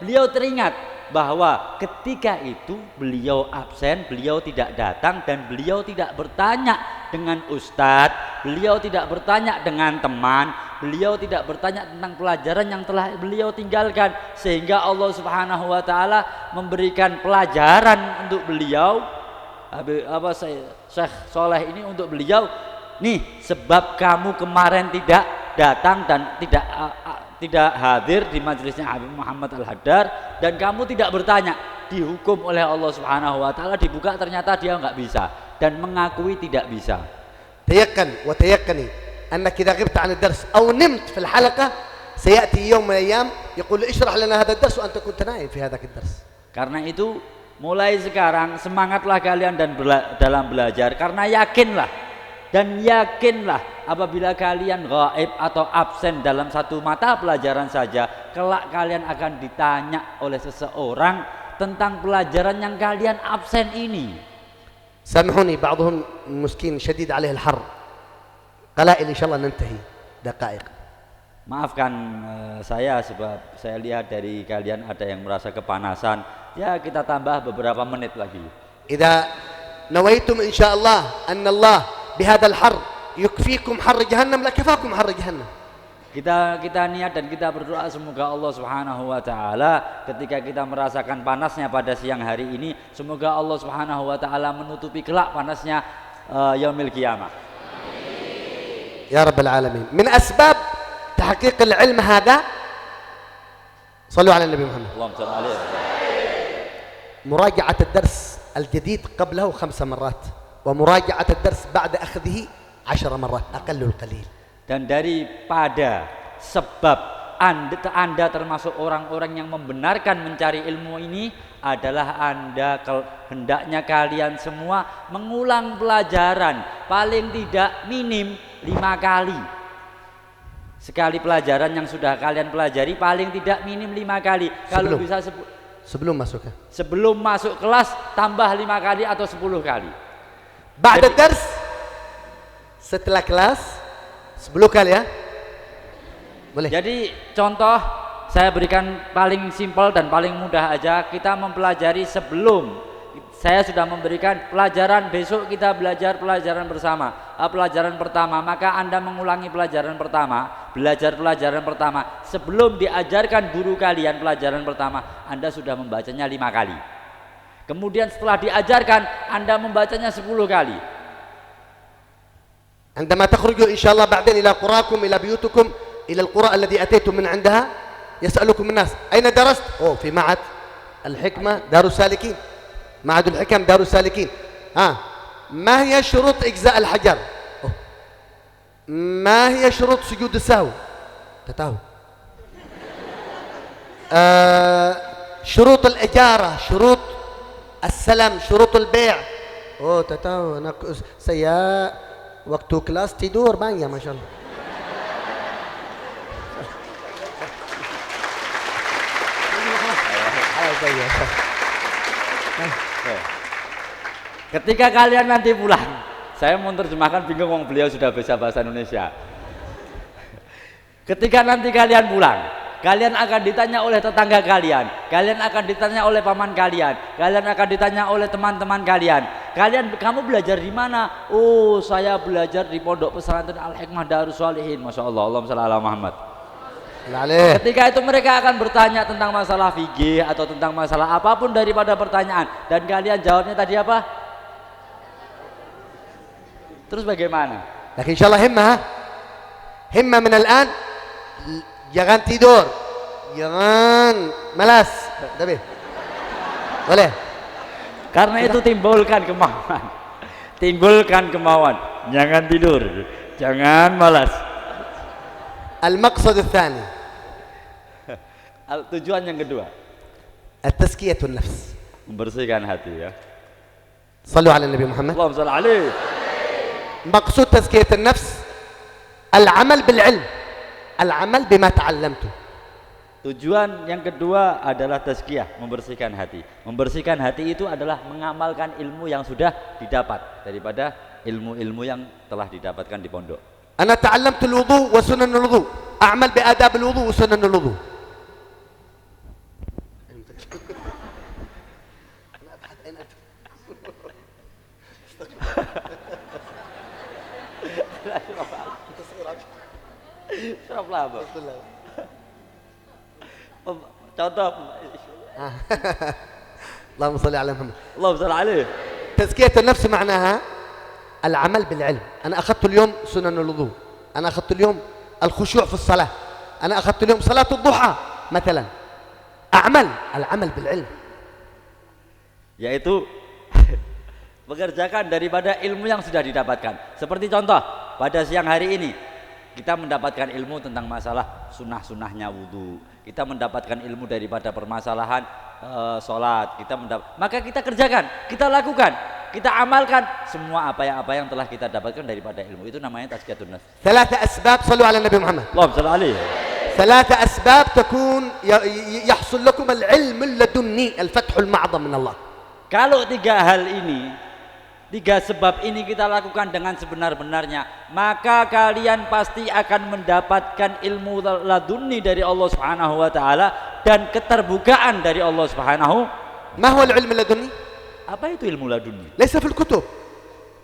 Beliau teringat bahwa ketika itu beliau absen, beliau tidak datang dan beliau tidak bertanya dengan ustadz, beliau tidak bertanya dengan teman, beliau tidak bertanya tentang pelajaran yang telah beliau tinggalkan, sehingga Allah Subhanahu wa taala memberikan pelajaran untuk beliau, Syekh Soleh ini untuk beliau, nih sebab kamu kemarin tidak datang dan tidak hadir di majelisnya Habib Muhammad Al Haddad dan kamu tidak bertanya, dihukum oleh Allah Subhanahu wa taala, dibuka ternyata dia enggak bisa dan mengakui tidak bisa. تيقن وتيقني أنك إذا غبت عن الدرس أو نمت في الحلقة سيأتي يوم من الأيام يقول اشرح لنا هذا الدرس وأنت كنت نائم في هذاك الدرس. Karena itu mulai sekarang semangatlah kalian dalam belajar, karena yakinlah apabila kalian gaib atau absen dalam satu mata pelajaran saja, kelak kalian akan ditanya oleh seseorang tentang pelajaran yang kalian absen ini. سامحوني بعضهم مسكين شديد عليه الحر قلائل إن شاء الله ننتهي دقائق. Maafkan saya sebab saya lihat dari kalian ada yang merasa kepanasan. Ya, kita tambah beberapa menit lagi. إذا نويتم إن شاء الله أن الله بهذا الحر يكفيكم حر جهنم لكفاكم حر جهنم. Kita niat dan kita berdoa semoga Allah Subhanahu wa taala ketika kita merasakan panasnya pada siang hari ini, semoga Allah Subhanahu wa taala menutupi kelak panasnya yaumil qiyamah. يا رب العالمين. من أسباب تحقيق العلم هذا صلوا على النبي محمد. اللهم صل عليه. مراجعة الدرس الجديد قبله 5 مرات ومراجعة الدرس بعد أخذه 10 مرات أقل القليل. Dan daripada sebab anda termasuk orang-orang yang membenarkan mencari ilmu ini adalah hendaknya kalian semua mengulang pelajaran paling tidak minim 5 kali. Sekali pelajaran yang sudah kalian pelajari paling tidak minim 5 kali. Kalau bisa sebelum masuk kelas tambah 5 kali atau 10 kali. Ba'da dars, setelah kelas 10 kali ya. Boleh. Jadi contoh saya berikan paling simpel dan paling mudah aja. Kita mempelajari sebelum saya sudah memberikan pelajaran, besok kita belajar pelajaran bersama. Pelajaran pertama, maka Anda mengulangi pelajaran pertama, belajar pelajaran pertama. Sebelum diajarkan guru kalian pelajaran pertama, Anda sudah membacanya 5 kali. Kemudian setelah diajarkan, Anda membacanya 10 kali. عندما تخرجوا إن شاء الله بعدين إلى قراكم إلى بيوتكم إلى القرى التي أتيتم من عندها يسألكم الناس أين درست؟ في معهد الحكمة دار السالكين، معهد الحكم دار السالكين. ما هي شروط إجزاء الحجر؟ ما هي شروط سجود السهو؟ تتاو. شروط الإجارة، شروط السلم، شروط البيع. تتاو. أنا waktu kelas tidur banyak masya Allah. Ketika kalian nanti pulang, saya mau terjemahkan bingung wong beliau sudah bisa bahasa Indonesia. Ketika nanti kalian pulang, kalian akan ditanya oleh tetangga kalian, kalian akan ditanya oleh paman kalian, kalian akan ditanya oleh teman-teman kalian. Kamu belajar di mana? Oh, saya belajar di Pondok Pesantren Al-Hikmah Darus Shalihin. Masya Allah, Allahumma shalli ala Muhammad. Ketika itu mereka akan bertanya tentang masalah fikih atau tentang masalah apapun daripada pertanyaan, dan kalian jawabnya tadi apa? Terus bagaimana? Lakin insyaallah himma min al-an, jangan tidur, jangan malas. Tapi boleh. Karena itu timbulkan kemauan. Timbulkan kemauan. Jangan tidur, jangan malas. Al-maqsad ats-tsani. Tujuan yang kedua. At-tazkiyatun nafs. Membersihkan hati ya. Shallu ala Nabi Muhammad. Allahumma shalli alaihi. Maqsud tazkiyatun nafs al-amal bil-ilm. Al-amal bima ta'allamtu. Tujuan yang kedua adalah tazkiyah, membersihkan hati. Membersihkan hati itu adalah mengamalkan ilmu yang sudah didapat daripada ilmu-ilmu yang telah didapatkan di pondok. Ana ta'allamtu al-wudu wa sunan al-wudu. A'mal bi adab al-wudu wa sunan al-wudu. Contoh. اللهم صل على محمد. اللهم صل عليه. تزكية النفس معناها العمل بالعلم. أنا أخذت اليوم سنن الوضوء، أنا أخذت اليوم الخشوع في الصلاة، أنا أخذت اليوم صلاة الضحى مثلا. العمل بالعلم. Yaitu mengerjakan daripada ilmu yang sudah didapatkan. Seperti contoh, pada siang hari ini kita mendapatkan ilmu tentang masalah sunnah-sunnahnya wudhu. Kita mendapatkan ilmu daripada permasalahan sholat. Maka kita kerjakan, kita lakukan, kita amalkan semua apa yang telah kita dapatkan daripada ilmu. Itu namanya tazkiyatun nafs. ثلاثة أسباب صلوا على النبي محمد. اللهم صل عليه. ثلاثة أسباب تكون يحصل لكم العلم اللدني الفتح المعظم من الله. Kalau 3 hal ini, 3 sebab ini kita lakukan dengan sebenar-benarnya, maka kalian pasti akan mendapatkan ilmu laduni dari Allah Subhanahu wa taala dan keterbukaan dari Allah Subhanahu. ما هو العلم اللدني؟ Apa itu ilmu laduni? ليس في الكتب.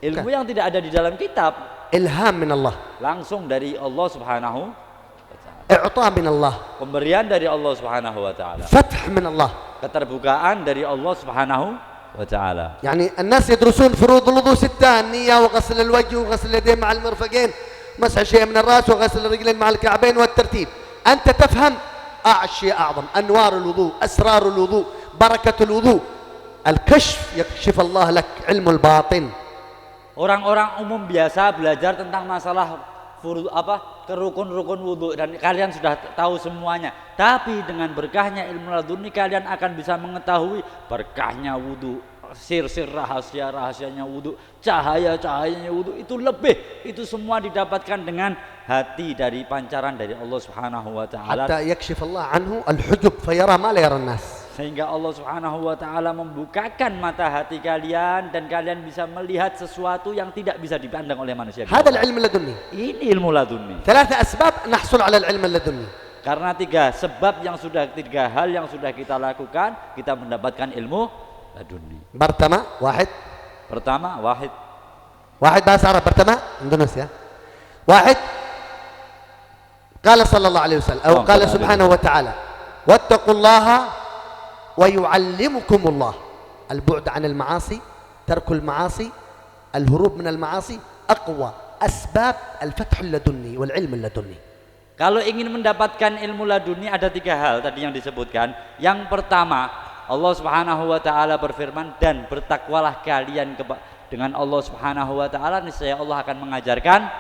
Ilmu yang tidak ada di dalam kitab. إلهام من الله. Langsung dari Allah Subhanahu wa taala. إعطاء من الله. Pemberian dari Allah Subhanahu wa taala. فتح من الله. Keterbukaan dari Allah Subhanahu wa taala. يعني الناس يدرسون فروض الوضوء 6: النية وغسل الوجه وغسل اليدين مع المرفقين، مسح شيء من الراس وغسل الرجلين مع الكعبين والترتيب. أنت تفهم أشياء أعظم، أنوار الوضوء، أسرار الوضوء، بركة الوضوء. الكشف يكشف الله لك علم الباطن. Orang-orang umum biasa belajar tentang masalah rukun-rukun wudhu dan kalian sudah tahu semuanya. Tapi dengan berkahnya ilmu laduni kalian akan bisa mengetahui berkahnya wudhu, sir-sir rahasia-rahasianya wudhu, cahaya-cahayanya wudhu itu lebih. Itu semua didapatkan dengan hati dari pancaran dari Allah Subhanahu wa taala. حتى يكشف الله عنه الحجب فيرى ما لا يرى الناس. sehingga Allah Subhanahu wa taala membukakan mata hati kalian dan kalian bisa melihat sesuatu yang tidak bisa dipandang oleh manusia. هذا العلم اللدني. Ini ilmu laduni. 3 أسباب نحصل على العلم اللدني. Karena tiga hal yang sudah kita lakukan, kita mendapatkan ilmu laduni. برتمة واحد. Pertama, wahid. واحد bahasa Arab برتمة Indonesia. واحد قال صلى الله عليه وسلم أو قال سبحانه وتعالى واتقوا الله ويعلمكم الله. البعد عن المعاصي، ترك المعاصي، الهروب من المعاصي أقوى أسباب الفتح اللدني والعلم اللدني. Kalau ingin mendapatkan ilmu laduni ada 3 hal tadi yang disebutkan. Yang pertama, Allah Subhanahu wa taala berfirman, dan bertakwalah kalian dengan Allah Subhanahu wa taala, niscaya Allah akan mengajarkan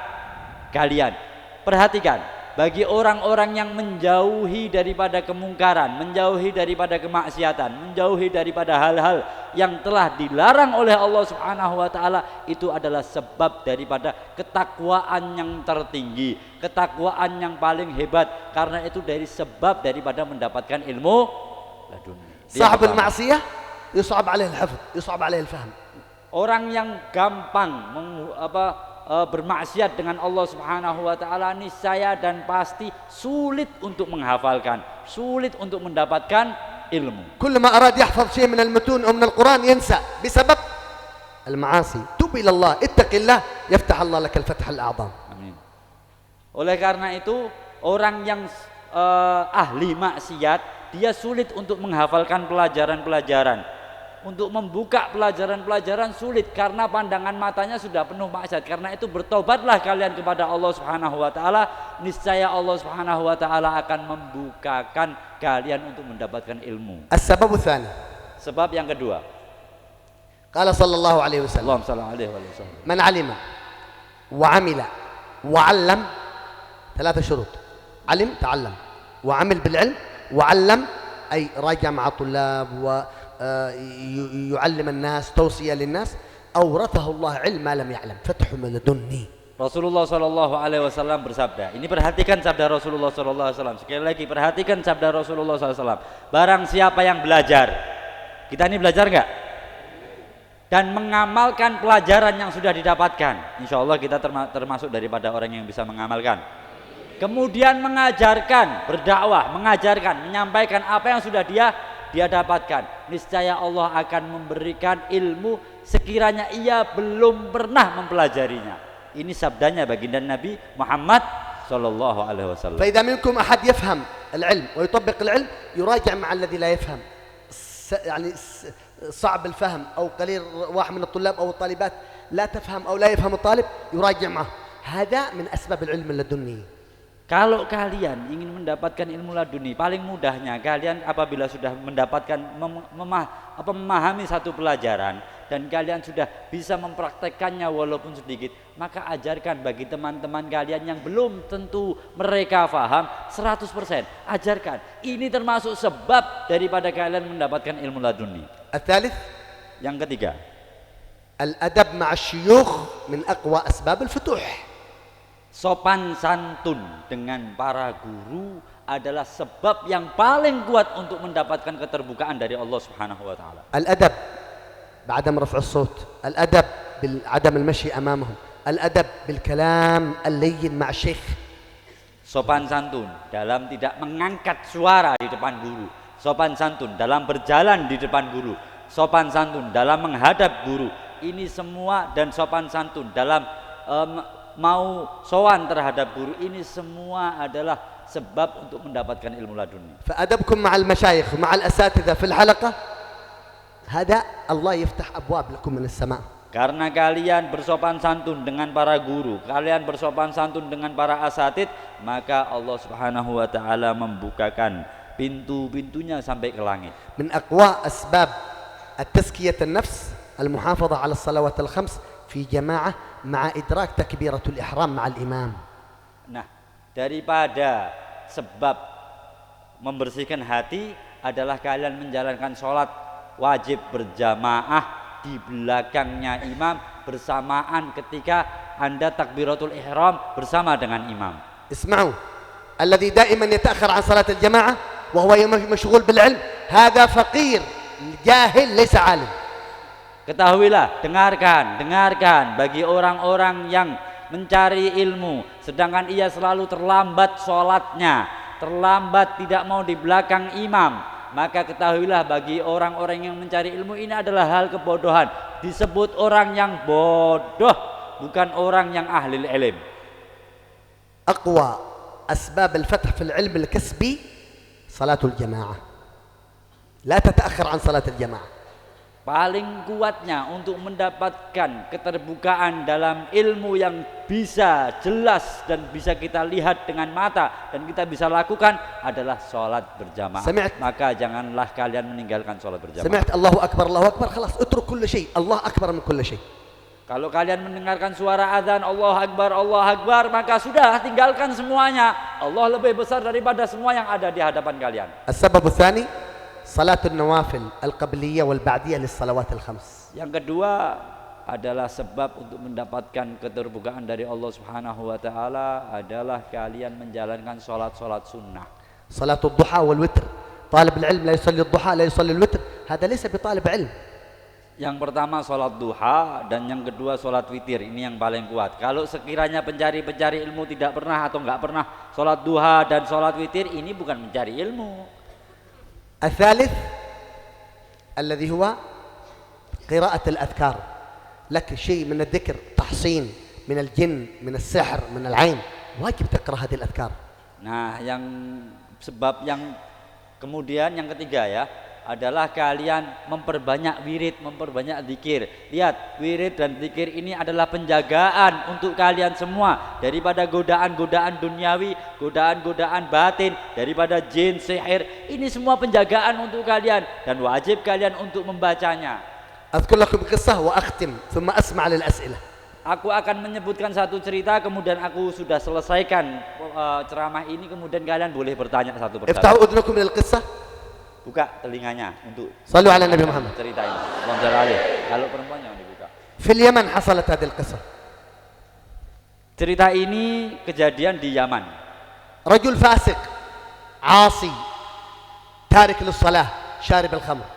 kalian. Perhatikan, bagi orang-orang yang menjauhi daripada kemungkaran, menjauhi daripada kemaksiatan, menjauhi daripada hal-hal yang telah dilarang oleh Allah Subhanahu wa taala, itu adalah sebab daripada ketakwaan yang tertinggi, ketakwaan yang paling hebat, karena itu dari sebab daripada mendapatkan ilmu laduni. صاحب المعصية يصعب عليه الحفظ، يصعب عليه الفهم. Orang yang gampang bermaksiat dengan Allah Subhanahu wa taala, niscaya dan pasti sulit untuk menghafalkan, sulit untuk mendapatkan ilmu. كلما أراد يحفظ شيء من المتون أو من القرآن ينسى بسبب المعاصي. توب إلى الله، اتق الله، يفتح الله لك الفتح الأعظم. Amin. Oleh karena itu, orang yang ahli maksiat, dia sulit untuk menghafalkan pelajaran-pelajaran, untuk membuka pelajaran-pelajaran sulit karena pandangan matanya sudah penuh maksiat. Karena itu bertobatlah kalian kepada Allah Subhanahu wa taala, niscaya Allah Subhanahu wa taala akan membukakan kalian untuk mendapatkan ilmu. السبب الثاني. Sebab yang kedua, قال صلى الله عليه وسلم Allahumma shalli alaihi wasallam, من علم وعمل وعلم 3 شروط. علم تعلم، وعمل بالعلم، وعلم أي راجع مع طلاب ويعلم الناس، توصية للناس. أورثه الله علم ما لم يعلم، فتح لدني. Rasulullah Shallallahu Alaihi Wasallam bersabda. Ini perhatikan sabda Rasulullah Shallallahu Alaihi Wasallam. Sekali lagi perhatikan sabda Rasulullah SAW. Barang siapa yang belajar, kita ini belajar nggak? Dan mengamalkan pelajaran yang sudah didapatkan, insya Allah kita termasuk daripada orang yang bisa mengamalkan. Kemudian mengajarkan, berdakwah, mengajarkan, menyampaikan apa yang sudah dia dapatkan, niscaya Allah akan memberikan ilmu sekiranya ia belum pernah mempelajarinya. Ini sabdanya baginda Nabi Muhammad sallallahu alaihi wasallam. فإذا منكم أحد يفهم العلم ويطبق العلم يراجع مع الذي لا يفهم. يعني صعب الفهم أو قليل، واحد من الطلاب أو الطالبات لا تفهم أو لا يفهم الطالب يراجع معه. هذا من أسباب العلم اللدني. Kalau kalian ingin mendapatkan ilmu laduni, paling mudahnya kalian apabila sudah mendapatkan memahami satu pelajaran dan kalian sudah bisa mempraktekkannya walaupun sedikit, maka ajarkan bagi teman-teman kalian yang belum tentu mereka paham 100%. Ajarkan. Ini termasuk sebab daripada kalian mendapatkan ilmu laduni. الثالث. Yang ketiga, الأدب مع الشيوخ من أقوى أسباب الفتوح. sopan santun dengan para guru adalah sebab yang paling kuat untuk mendapatkan keterbukaan dari Allah Subhanahu wa taala. الأدب بعدم رفع الصوت، الأدب بعدم المشي أمامهم، الأدب بالكلام اللين مع الشيخ. Sopan santun dalam tidak mengangkat suara di depan guru, sopan santun dalam berjalan di depan guru, sopan santun dalam menghadap guru. Ini semua, dan sopan santun dalam mau sowan terhadap guru, ini semua adalah sebab untuk mendapatkan ilmu laduni. فأدبكم مع المشايخ ومع الأساتذة في الحلقة هذا الله يفتح أبواب لكم من السماء. Karena kalian bersopan santun dengan para guru, kalian bersopan santun dengan para asatid, maka Allah Subhanahu wa taala membukakan pintu-pintunya sampai ke langit. من أقوى أسباب التزكية النفس المحافظة على الصلوات الخمس في جماعة مع إدراك تكبيرة الإحرام مع الإمام. Nah, daripada sebab membersihkan hati adalah kalian menjalankan sholat wajib berjamaah di belakangnya imam bersamaan ketika Anda takbiratul ihram bersama dengan imam. اسمعوا، الذي دائما يتأخر عن صلاة الجماعة وهو مشغول بالعلم هذا فقير جاهل ليس عالم. Ketahuilah, dengarkan bagi orang-orang yang mencari ilmu sedangkan ia selalu terlambat sholatnya, terlambat tidak mau di belakang imam, maka ketahuilah bagi orang-orang yang mencari ilmu ini adalah hal kebodohan. Disebut orang yang bodoh, bukan orang yang ahli ilmu. أقوى أسباب الفتح في العلم الكسبي صلاة الجماعة. لا تتأخر عن صلاة الجماعة. Paling kuatnya untuk mendapatkan keterbukaan dalam ilmu yang bisa jelas dan bisa kita lihat dengan mata dan kita bisa lakukan adalah sholat berjamaah. Maka janganlah kalian meninggalkan sholat berjamaah. سمعت الله أكبر خلاص اترك كل شيء. الله أكبر من كل شيء. Kalau kalian mendengarkan suara azan Allah Akbar, maka sudah tinggalkan semuanya. Allah lebih besar daripada semua yang ada di hadapan kalian. السبب الثاني صلاة النوافل القبلية والبعدية للصلوات الخمس. Yang kedua adalah sebab untuk mendapatkan keterbukaan dari Allah Subhanahu wa taala adalah kalian menjalankan salat-salat sunnah. صلاة الضحى والوتر. طالب العلم لا يصلي الضحى لا يصلي الوتر هذا ليس بطالب علم. Yang pertama salat duha dan yang kedua salat witir, ini yang paling kuat. Kalau sekiranya pencari ilmu tidak pernah atau enggak pernah salat duha dan salat witir, ini bukan mencari ilmu. الثالث الذي هو قراءة الأذكار. لك شيء من الذكر تحصين من الجن من السحر من العين واجب تقرأ هذه الأذكار. Nah, yang sebab yang kemudian yang ketiga ya adalah kalian memperbanyak wirid, memperbanyak zikir. Lihat, wirid dan zikir ini adalah penjagaan untuk kalian semua daripada godaan-godaan duniawi, godaan-godaan batin, daripada jin, sihir. Ini semua penjagaan untuk kalian dan wajib kalian untuk membacanya. أذكر لكم قصة وأختم ثم أسمع للأسئلة. Aku akan menyebutkan satu cerita, kemudian aku sudah selesaikan ceramah ini, kemudian kalian boleh bertanya satu persatu. افتحوا أذنكم للقصة. Buka telinganya untuk صلوا على النبي محمد. cerita ini. Kalau perempuan jangan dibuka. في اليمن حصلت هذه القصة. Cerita ini kejadian di Yaman. رجل فاسق عاصي تارك للصلاة شارب الخمر.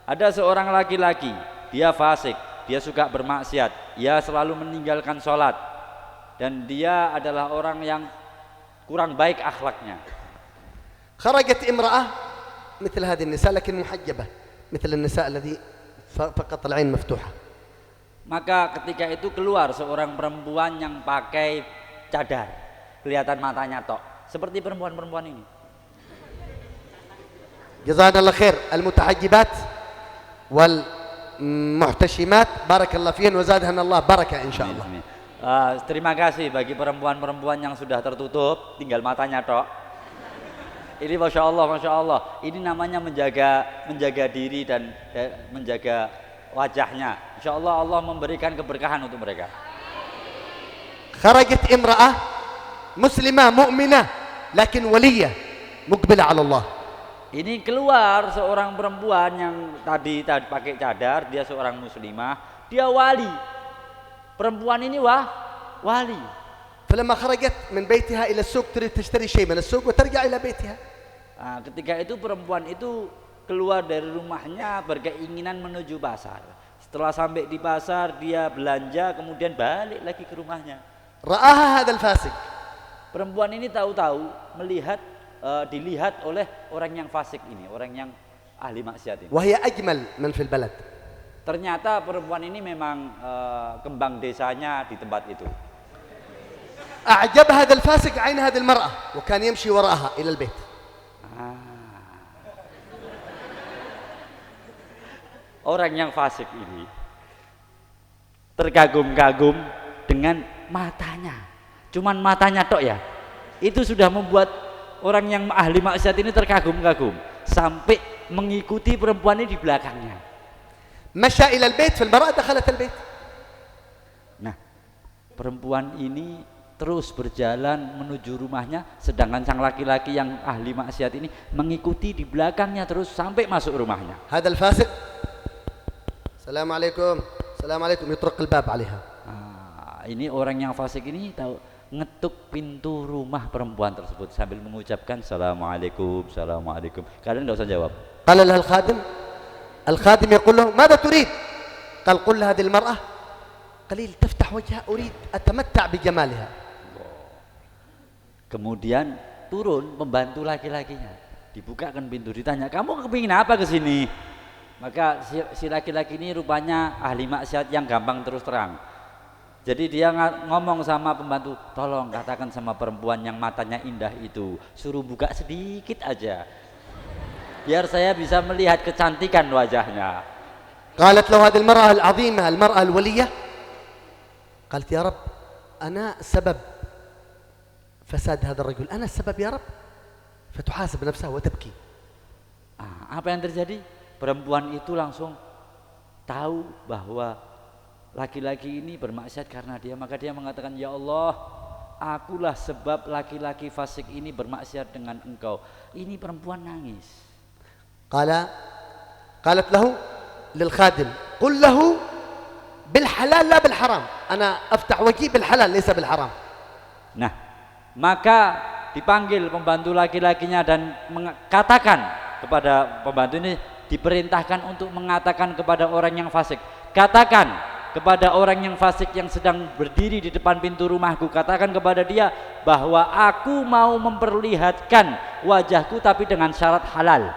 Ada seorang laki-laki, dia fasik, dia suka bermaksiat, dia selalu meninggalkan sholat, dan dia adalah orang yang kurang baik akhlaknya. خرجت امرأة مثل هذه النساء لكن محجبة مثل النساء الذي فقط العين مفتوحة. Maka ketika itu keluar seorang perempuan yang pakai cadar, kelihatan matanya tok, seperti perempuan-perempuan ini. جزانا الله خير المتحجبات والمحتشمات بارك الله فيهن وزادهن الله بركة إن شاء الله. Terima kasih bagi perempuan-perempuan yang sudah tertutup, tinggal matanya tok. Ini masya Allah, ini namanya menjaga diri dan menjaga wajahnya. Insya Allah Allah memberikan keberkahan untuk mereka. خرجت امرأة مسلمة مؤمنة لكن ولية مقبلة على الله. Ini keluar seorang perempuan yang tadi pakai cadar, dia seorang muslimah, dia wali. Perempuan ini wali. فلما خرجت من بيتها إلى السوق تريد تشتري شيء من السوق وترجع إلى بيتها. Nah, ketika itu perempuan itu keluar dari rumahnya berkeinginan menuju pasar. Setelah sampai di pasar dia belanja, kemudian balik lagi ke rumahnya. رآها هذا الفاسق. Perempuan ini tahu-tahu dilihat oleh orang yang fasik ini, orang yang ahli maksiat ini. وهي أجمل من في البلد. Ternyata perempuan ini memang kembang desanya di tempat itu. أعجب هذا الفاسق عين هذه المرأة وكان يمشي وراءها إلى البيت. Orang yang fasik ini terkagum-kagum dengan matanya. Cuman matanya tok ya. Itu sudah membuat orang yang ahli maksiat ini terkagum-kagum sampai mengikuti perempuan ini di belakangnya. مشى إلى البيت فالمرأة دخلت البيت. Nah, perempuan ini terus berjalan menuju rumahnya, sedangkan sang laki-laki yang ahli maksiat ini mengikuti di belakangnya terus sampai masuk rumahnya. هذا الفاسق السلام عليكم السلام عليكم يطرق الباب عليها. Ini orang yang fasik ini tahu ngetuk pintu rumah perempuan tersebut sambil mengucapkan assalamualaikum, assalamualaikum. Kalian nggak usah jawab. قال لها الخادم يقول له ماذا تريد؟ قال قل لهذه المرأة قليل تفتح وجهها أريد أتمتع بجمالها. Kemudian turun pembantu laki-lakinya, dibukakan pintu, ditanya, kamu kepingin apa ke sini? Maka si laki-laki ini rupanya ahli maksiat yang gampang terus terang. Jadi dia ngomong sama pembantu, tolong katakan sama perempuan yang matanya indah itu, suruh buka sedikit aja, biar saya bisa melihat kecantikan wajahnya. قالت له هذه المرأة العظيمة المرأة الولية قالت يا رب أنا سبب فساد هذا الرجل أنا السبب يا رب فتحاسب نفسها وتبكي. Apa yang terjadi? Perempuan itu langsung tahu bahwa laki-laki ini bermaksiat karena dia, maka dia mengatakan, ya Allah, akulah sebab laki-laki fasik ini bermaksiat dengan engkau. Ini perempuan nangis. قالت له للخادم قل له بالحلال لا بالحرام أنا أفتح وجهي بالحلال ليس بالحرام. Nah, maka dipanggil pembantu laki-lakinya dan mengatakan kepada pembantu ini, diperintahkan untuk mengatakan kepada orang yang fasik, katakan kepada orang yang fasik yang sedang berdiri di depan pintu rumahku, katakan kepada dia bahwa aku mau memperlihatkan wajahku tapi dengan syarat halal.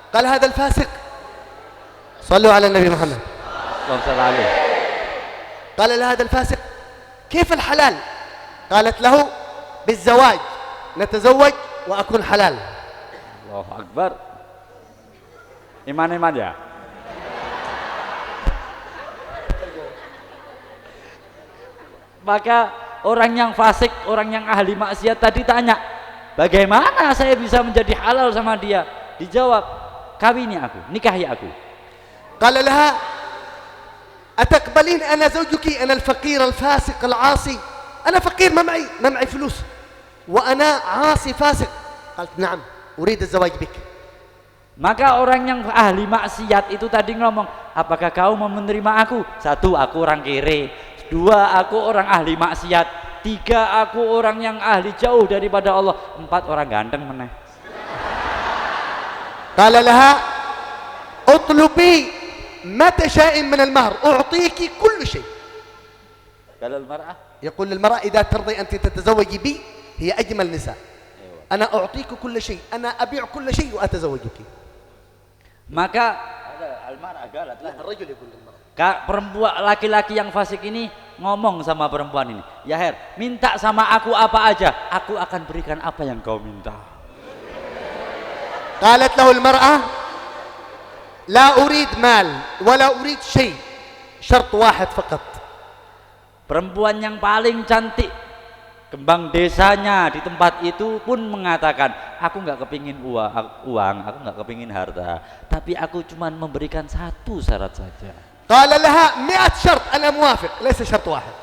قال هذا الفاسق صلوا على النبي محمد اللهم صل عليه. قال لها هذا الفاسق كيف الحلال؟ قالت له بالزواج نتزوج وأكون حلال. Allahu Akbar. Iman ya. Maka orang yang fasik, orang yang ahli maksiat tadi tanya, bagaimana saya bisa menjadi halal sama dia? Dijawab, kawini aku, nikahi aku. قال لها أتقبلين أنا زوجك أنا الفقير الفاسق العاصي أنا فقير ما معي فلوس وأنا عاصي فاسق. قالت نعم أريد الزواج بك. Maka orang yang ahli maksiat itu tadi ngomong, apakah kau mau menerima aku? Satu, aku orang kere. Dua, aku orang ahli maksiat. Tiga, aku orang yang ahli jauh daripada Allah. Empat, orang ganteng meneh. قال لها اطلبي ما تشاء من المهر أعطيك كل شيء. قال المرأة يقول للمرأة إذا ترضي أنت تتزوجي بي هي أجمل نساء أنا أعطيك كل شيء أنا أبيع كل شيء وأتزوجك. Maka al-mar'ah galat lah. الرجل يقول للمرأة. Perempuan laki-laki yang fasik ini ngomong sama perempuan ini, ya Her, minta sama aku apa aja, aku akan berikan apa yang kau minta. قالت له المرأة لا أريد مال ولا أريد شيء شرط واحد فقط. Perempuan yang paling cantik kembang desanya di tempat itu pun mengatakan, aku nggak kepingin uang, aku nggak kepingin harta, tapi aku cuma memberikan satu syarat saja. قال لها 100 شرط أنا موافق ليس شرط واحد.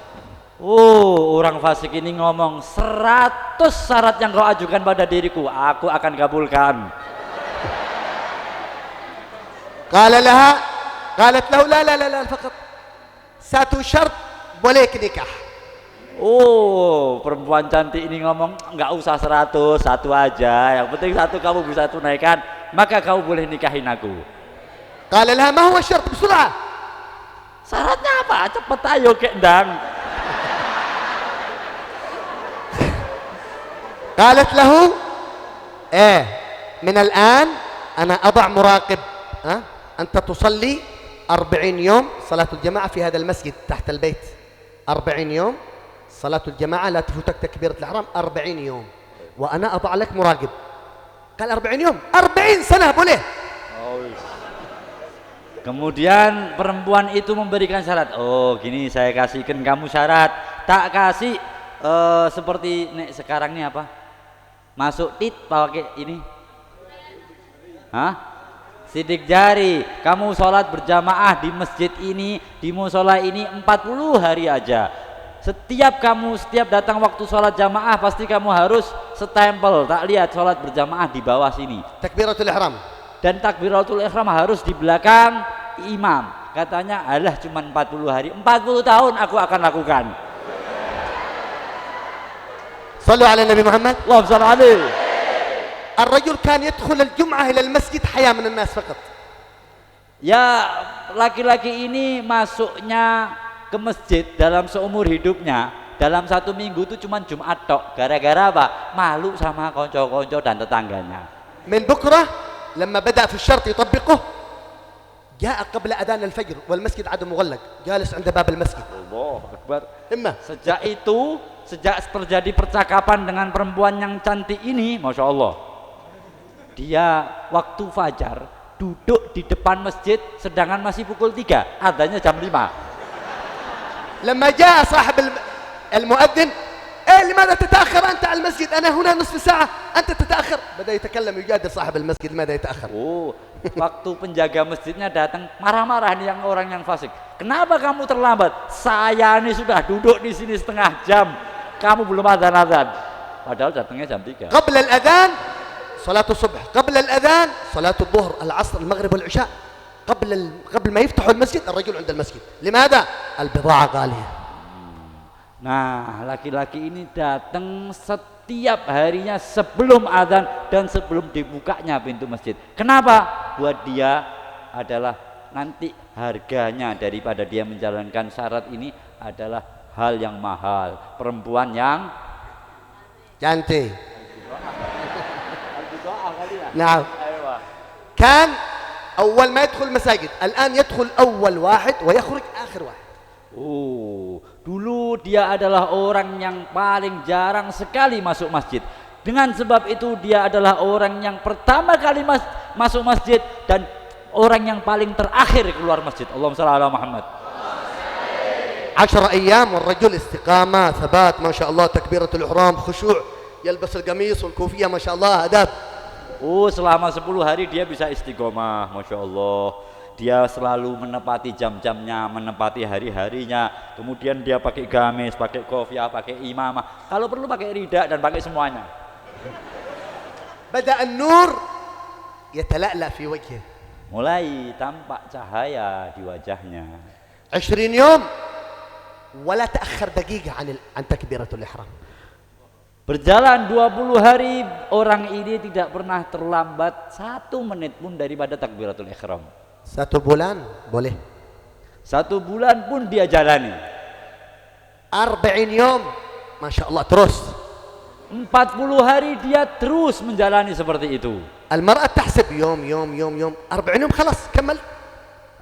Oh, orang fasik ini ngomong 100 syarat yang kau ajukan pada diriku, aku akan kabulkan. قالت له لا فقط satu syarat boleh nikah. Oh, perempuan cantik ini ngomong nggak usah 100, satu aja, yang penting satu kamu bisa tunaikan, maka kamu boleh nikahin aku. قال لها ما هو الشرط بسرعة. Syaratnya apa? Cepet ayo kendang. قالت له من الآن أنا أضع مراقب أنت تصلي 40 يوم صلاة الجماعة في هذا المسجد تحت البيت 40 يوم صلاة الجماعة لا تفوتك تكبيرة الإحرام 40 يوم وأنا أضع لك مراقب. قال 40 يوم 40 سنة boleh. Kemudian perempuan itu memberikan syarat. Oh, gini saya kasihkan kamu syarat. Tak kasih seperti nek sekarang ini apa? Masuk tit pakai ini. Sidik jari. Kamu sholat berjamaah di masjid ini, di musola ini 40 hari aja. Setiap datang waktu sholat jamaah pasti kamu harus setempel. Tak lihat sholat berjamaah di bawah sini. Takbiratul ihram. Dan takbiratul ihram harus di belakang imam. Katanya, alah cuma 40 hari, 40 tahun aku akan lakukan. Sallu ala Nabi Muhammad. Allahumma shalli alaihi. الرجل كان يدخل الجمعة إلى المسجد حياة من الناس فقط. Ya, laki-laki ini masuknya ke masjid dalam seumur hidupnya, dalam 1 minggu itu cuma Jumat tok. Gara-gara apa? Malu sama konco-konco dan tetangganya. من بكرة لما بدأ في الشرط يطبقه جاء قبل أذان الفجر والمسجد عاد مغلق جالس عند باب المسجد. Allah Akbar. إما Sejak itu, sejak terjadi percakapan dengan perempuan yang cantik ini, Masya Allah, dia waktu fajar duduk di depan masjid sedangkan masih pukul 3, adanya jam 5. لما جاء صاحب المؤذن لماذا تتأخر أنت على المسجد أنا هنا نصف ساعة أنت تتأخر بدأ يتكلم يجادل صاحب المسجid لماذا يتأخر. Waktu penjaga masjidnya datang marah-marah nih yang orang yang fasik. Kenapa kamu terlambat? Saya ini sudah duduk di sini setengah jam, kamu belum adzan. Padahal datangnya jam 3. قبل الأذان صلاة الصبح قبل الأذان صلاة الظهر العصر المغرب والعشاء قبل ما يفتحوا المسجد الرجل عند المسجد. لماذا؟ البضاعة غالية. Nah, laki-laki ini datang setiap harinya sebelum adzan dan sebelum dibukanya pintu masjid. Kenapa? Buat dia adalah nanti harganya daripada dia menjalankan syarat ini adalah hal yang mahal. Perempuan yang cantik. نعم. كان أول ما يدخل المساجد الآن يدخل أول واحد ويخرج آخر واحد. Dulu dia adalah orang yang paling jarang sekali masuk masjid. Dengan sebab itu dia adalah orang yang pertama kali masuk masjid dan orang yang paling terakhir keluar masjid. Allahumma shalli ala Muhammad. 10 أيام والرجل استقامة ثبات ما شاء الله تكبيرة الإحرام خشوع يلبس القميص والكوفية ما شاء الله آداب. Selama 10 hari dia bisa istiqomah, Masya Allah. Dia selalu menepati jam-jamnya, menepati hari-harinya. Kemudian dia pakai gamis, pakai kofiah, pakai imamah. Kalau perlu pakai rida dan pakai semuanya. بدأ النور يتلألأ في وجهه. Mulai tampak cahaya di wajahnya. 20 يوم ولا تأخر دقيقة عن تكبيرة الإحرام. Berjalan 20 hari orang ini tidak pernah terlambat 1 menit pun daripada takbiratul ihram. 1 bulan boleh. 1 bulan pun dia jalani. 40 يوم ما شاء الله terus. 40 hari dia terus menjalani seperti itu. المرأة تحسب يوم 40 يوم خلاص كمل.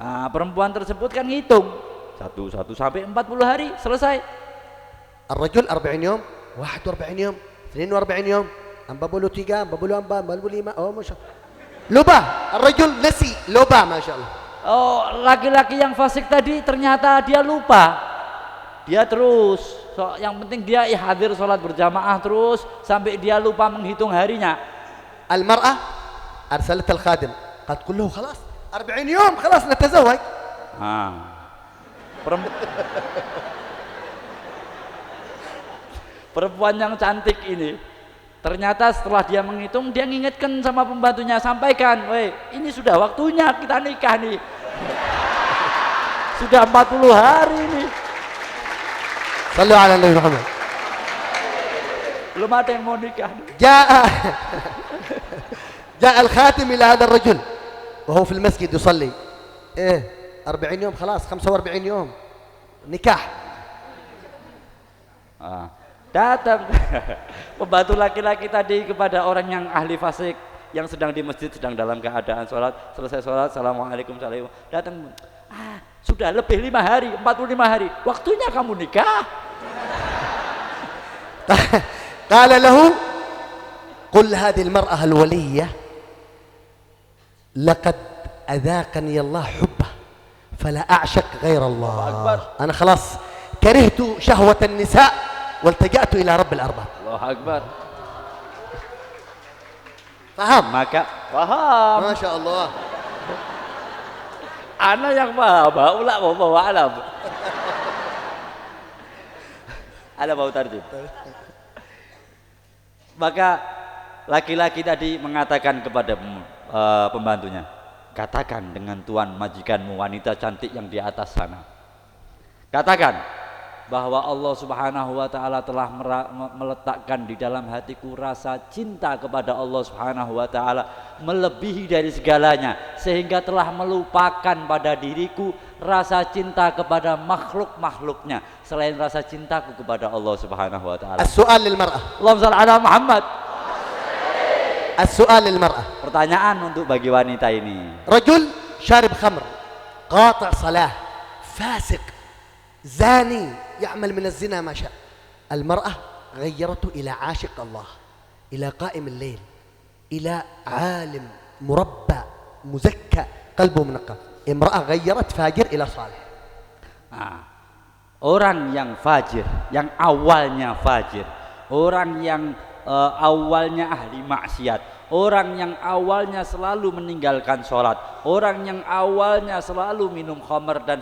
Nah, perempuan tersebut kan ngitung 1 sampai 40 hari selesai. الرجل 40 يوم 41 يوم 42 يوم بقولوا 3 بقولوا 4 بقولوا 5 ما شاء الله. لبا الرجل نسي لبا ما شاء الله. Laki-laki yang fasik tadi ternyata dia lupa. Dia terus yang penting dia hadir sholat berjamaah terus sampai dia lupa menghitung harinya. المرأة أرسلت الخادم قد تقول له خلاص 40 يوم خلاص نتزوج. Perempuan yang cantik ini ternyata setelah dia menghitung dia mengingatkan sama pembantunya, sampaikan, weh ini sudah waktunya kita nikah nih. Sudah 40 hari ini. صلوا على النبي محمد. Belum ada yang mau nikah. جاء الخاتم إلى هذا الرجل وهو في المسجد يصلي 40 يوم خلاص 45 يوم نكاح. Datang pembantu laki-laki tadi kepada orang yang ahli fasik yang sedang di masjid, sedang dalam keadaan sholat. Selesai sholat, assalamualaikum, datang, sudah lebih 5 hari, 45 hari, waktunya kamu nikah. قال له قل هذه المرأة الولية لقد أذاقني الله حبه فلا أعشق غير الله. أنا خلاص كرهت شهوة النساء والتجأت إلى رب الأرباب. الله أكبر. Faham? Maka paham. Masya Allah. Anak yang paham, ulah bawa alam. Ada bau tarjim. Maka laki-laki tadi mengatakan kepada pembantunya, katakan dengan tuan majikanmu wanita cantik yang di atas sana. Katakan, bahwa Allah Subhanahu wa taala telah meletakkan di dalam hatiku rasa cinta kepada Allah Subhanahu wa taala melebihi dari segalanya, sehingga telah melupakan pada diriku rasa cinta kepada makhluk-makhluknya selain rasa cintaku kepada Allah Subhanahu wa taala. As-su'al lil mar'ah. Allahumma shalli ala Muhammad. As-su'al lil mar'ah. Pertanyaan untuk bagi wanita ini. Rajul syarib khamr, qati' salah, fasiq, zani, يعمل من الزنا ما شاء. المرأة غيرته إلى عاشق الله، إلى قائم الليل، إلى عالم مربى مزكى قلبه منقى. امرأة غيرت فاجر إلى صالح. Orang yang fajir, yang awalnya fajir, orang yang awalnya ahli maksiat, orang yang awalnya selalu meninggalkan sholat, orang yang awalnya selalu minum khamr dan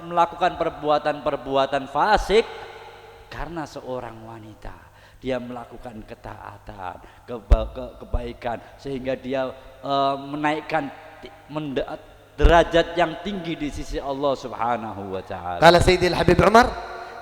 melakukan perbuatan-perbuatan fasik, karena seorang wanita dia melakukan ketaatan, kebaikan, sehingga dia menaikkan derajat yang tinggi di sisi Allah Subhanahu wa taala. Qala Sayyidi al-Habib Umar,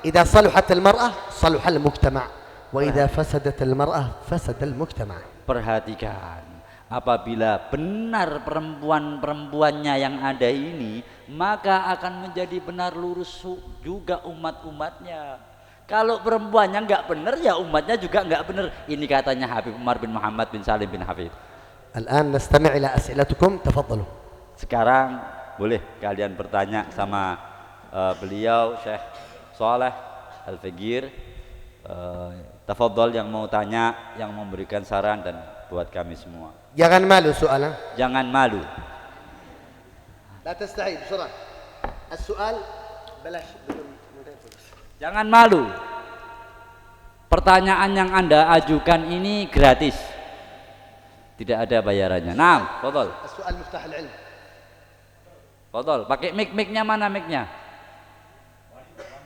"Idza saluhat al-mar'ah, saluha al-mujtama'." وإذا فسدت المرأة فسد المجتمع. Perhatikan, apabila benar perempuan-perempuannya yang ada ini, maka akan menjadi benar lurus juga umat-umatnya. Kalau perempuannya nggak benar, ya umatnya juga nggak benar. Ini katanya Habib Umar bin Muhammad bin Salim bin Hafid. الآن نستمع إلى أسئلتكم، تفضلوا. Sekarang boleh kalian bertanya sama beliau Syekh Saleh Al-Faqir. Tafadhol yang mau tanya, yang memberikan saran dan buat kami semua. Jangan malu soalnya. Jangan malu. لا تستحي بسرعة. السؤال بلاش. Jangan malu. Pertanyaan yang Anda ajukan ini gratis. Tidak ada bayarannya. Naam, tafadhol. السؤال مفتاح العلم. Tafadhol, pakai mic-nya mana mic-nya?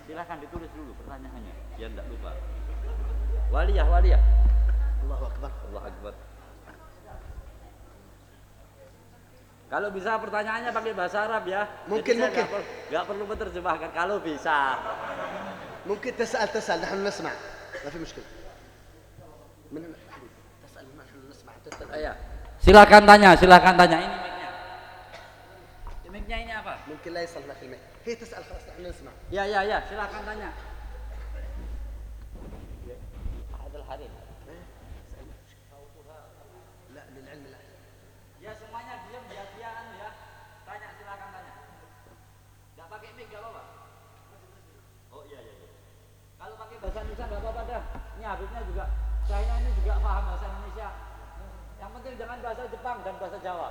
Silakan ditulis dulu pertanyaannya biar enggak lupa. Waliyah. Allahu Akbar. Allahu Akbar. Kalau bisa pertanyaannya pakai bahasa Arab ya. Mungkin. Enggak perlu menerjemahkan kalau bisa. ممكن تسأل نحن نسمع ما في مشكلة. تسأل نحن نسمع. Silakan tanya. Ini mic-nya. Mic-nya ini apa? ممكن لا يصل لك الميك. هي تسأل خلاص نحن نسمع. Ya, silakan tanya. Hadir. لا للعلم لا. Ya semuanya diam ya. Tanya, silakan tanya. Enggak pakai mic enggak apa-apa. Oh iya. Kalau pakai bahasa Indonesia enggak apa-apa dah. Ini Habibnya juga, saya ini juga paham bahasa Indonesia. Yang penting jangan bahasa Jepang dan bahasa Jawa.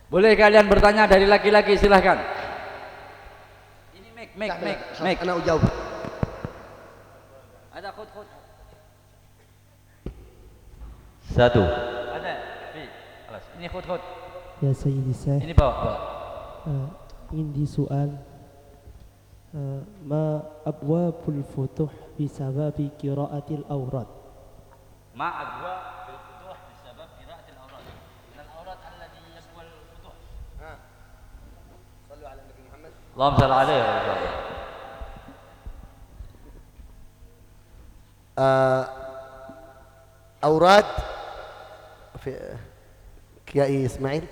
Boleh kalian bertanya dari laki-laki, silahkan. Ini mic. أنا أجاوب. Ada khud. Satu. Ada. Alas. Ini khud. يا سيدي الشيخ Ini bawa. عندي سؤال ما أبواب الفتوح بسبب قراءة الأوراد؟ Ma adwa bil futuh bisabab qira'atil awrad. Al awrad alladhi yaswa al futuh. صلوا على النبي محمد. Allahumma shalli alaihi wa sallam. أوراد في يا إسماعيل،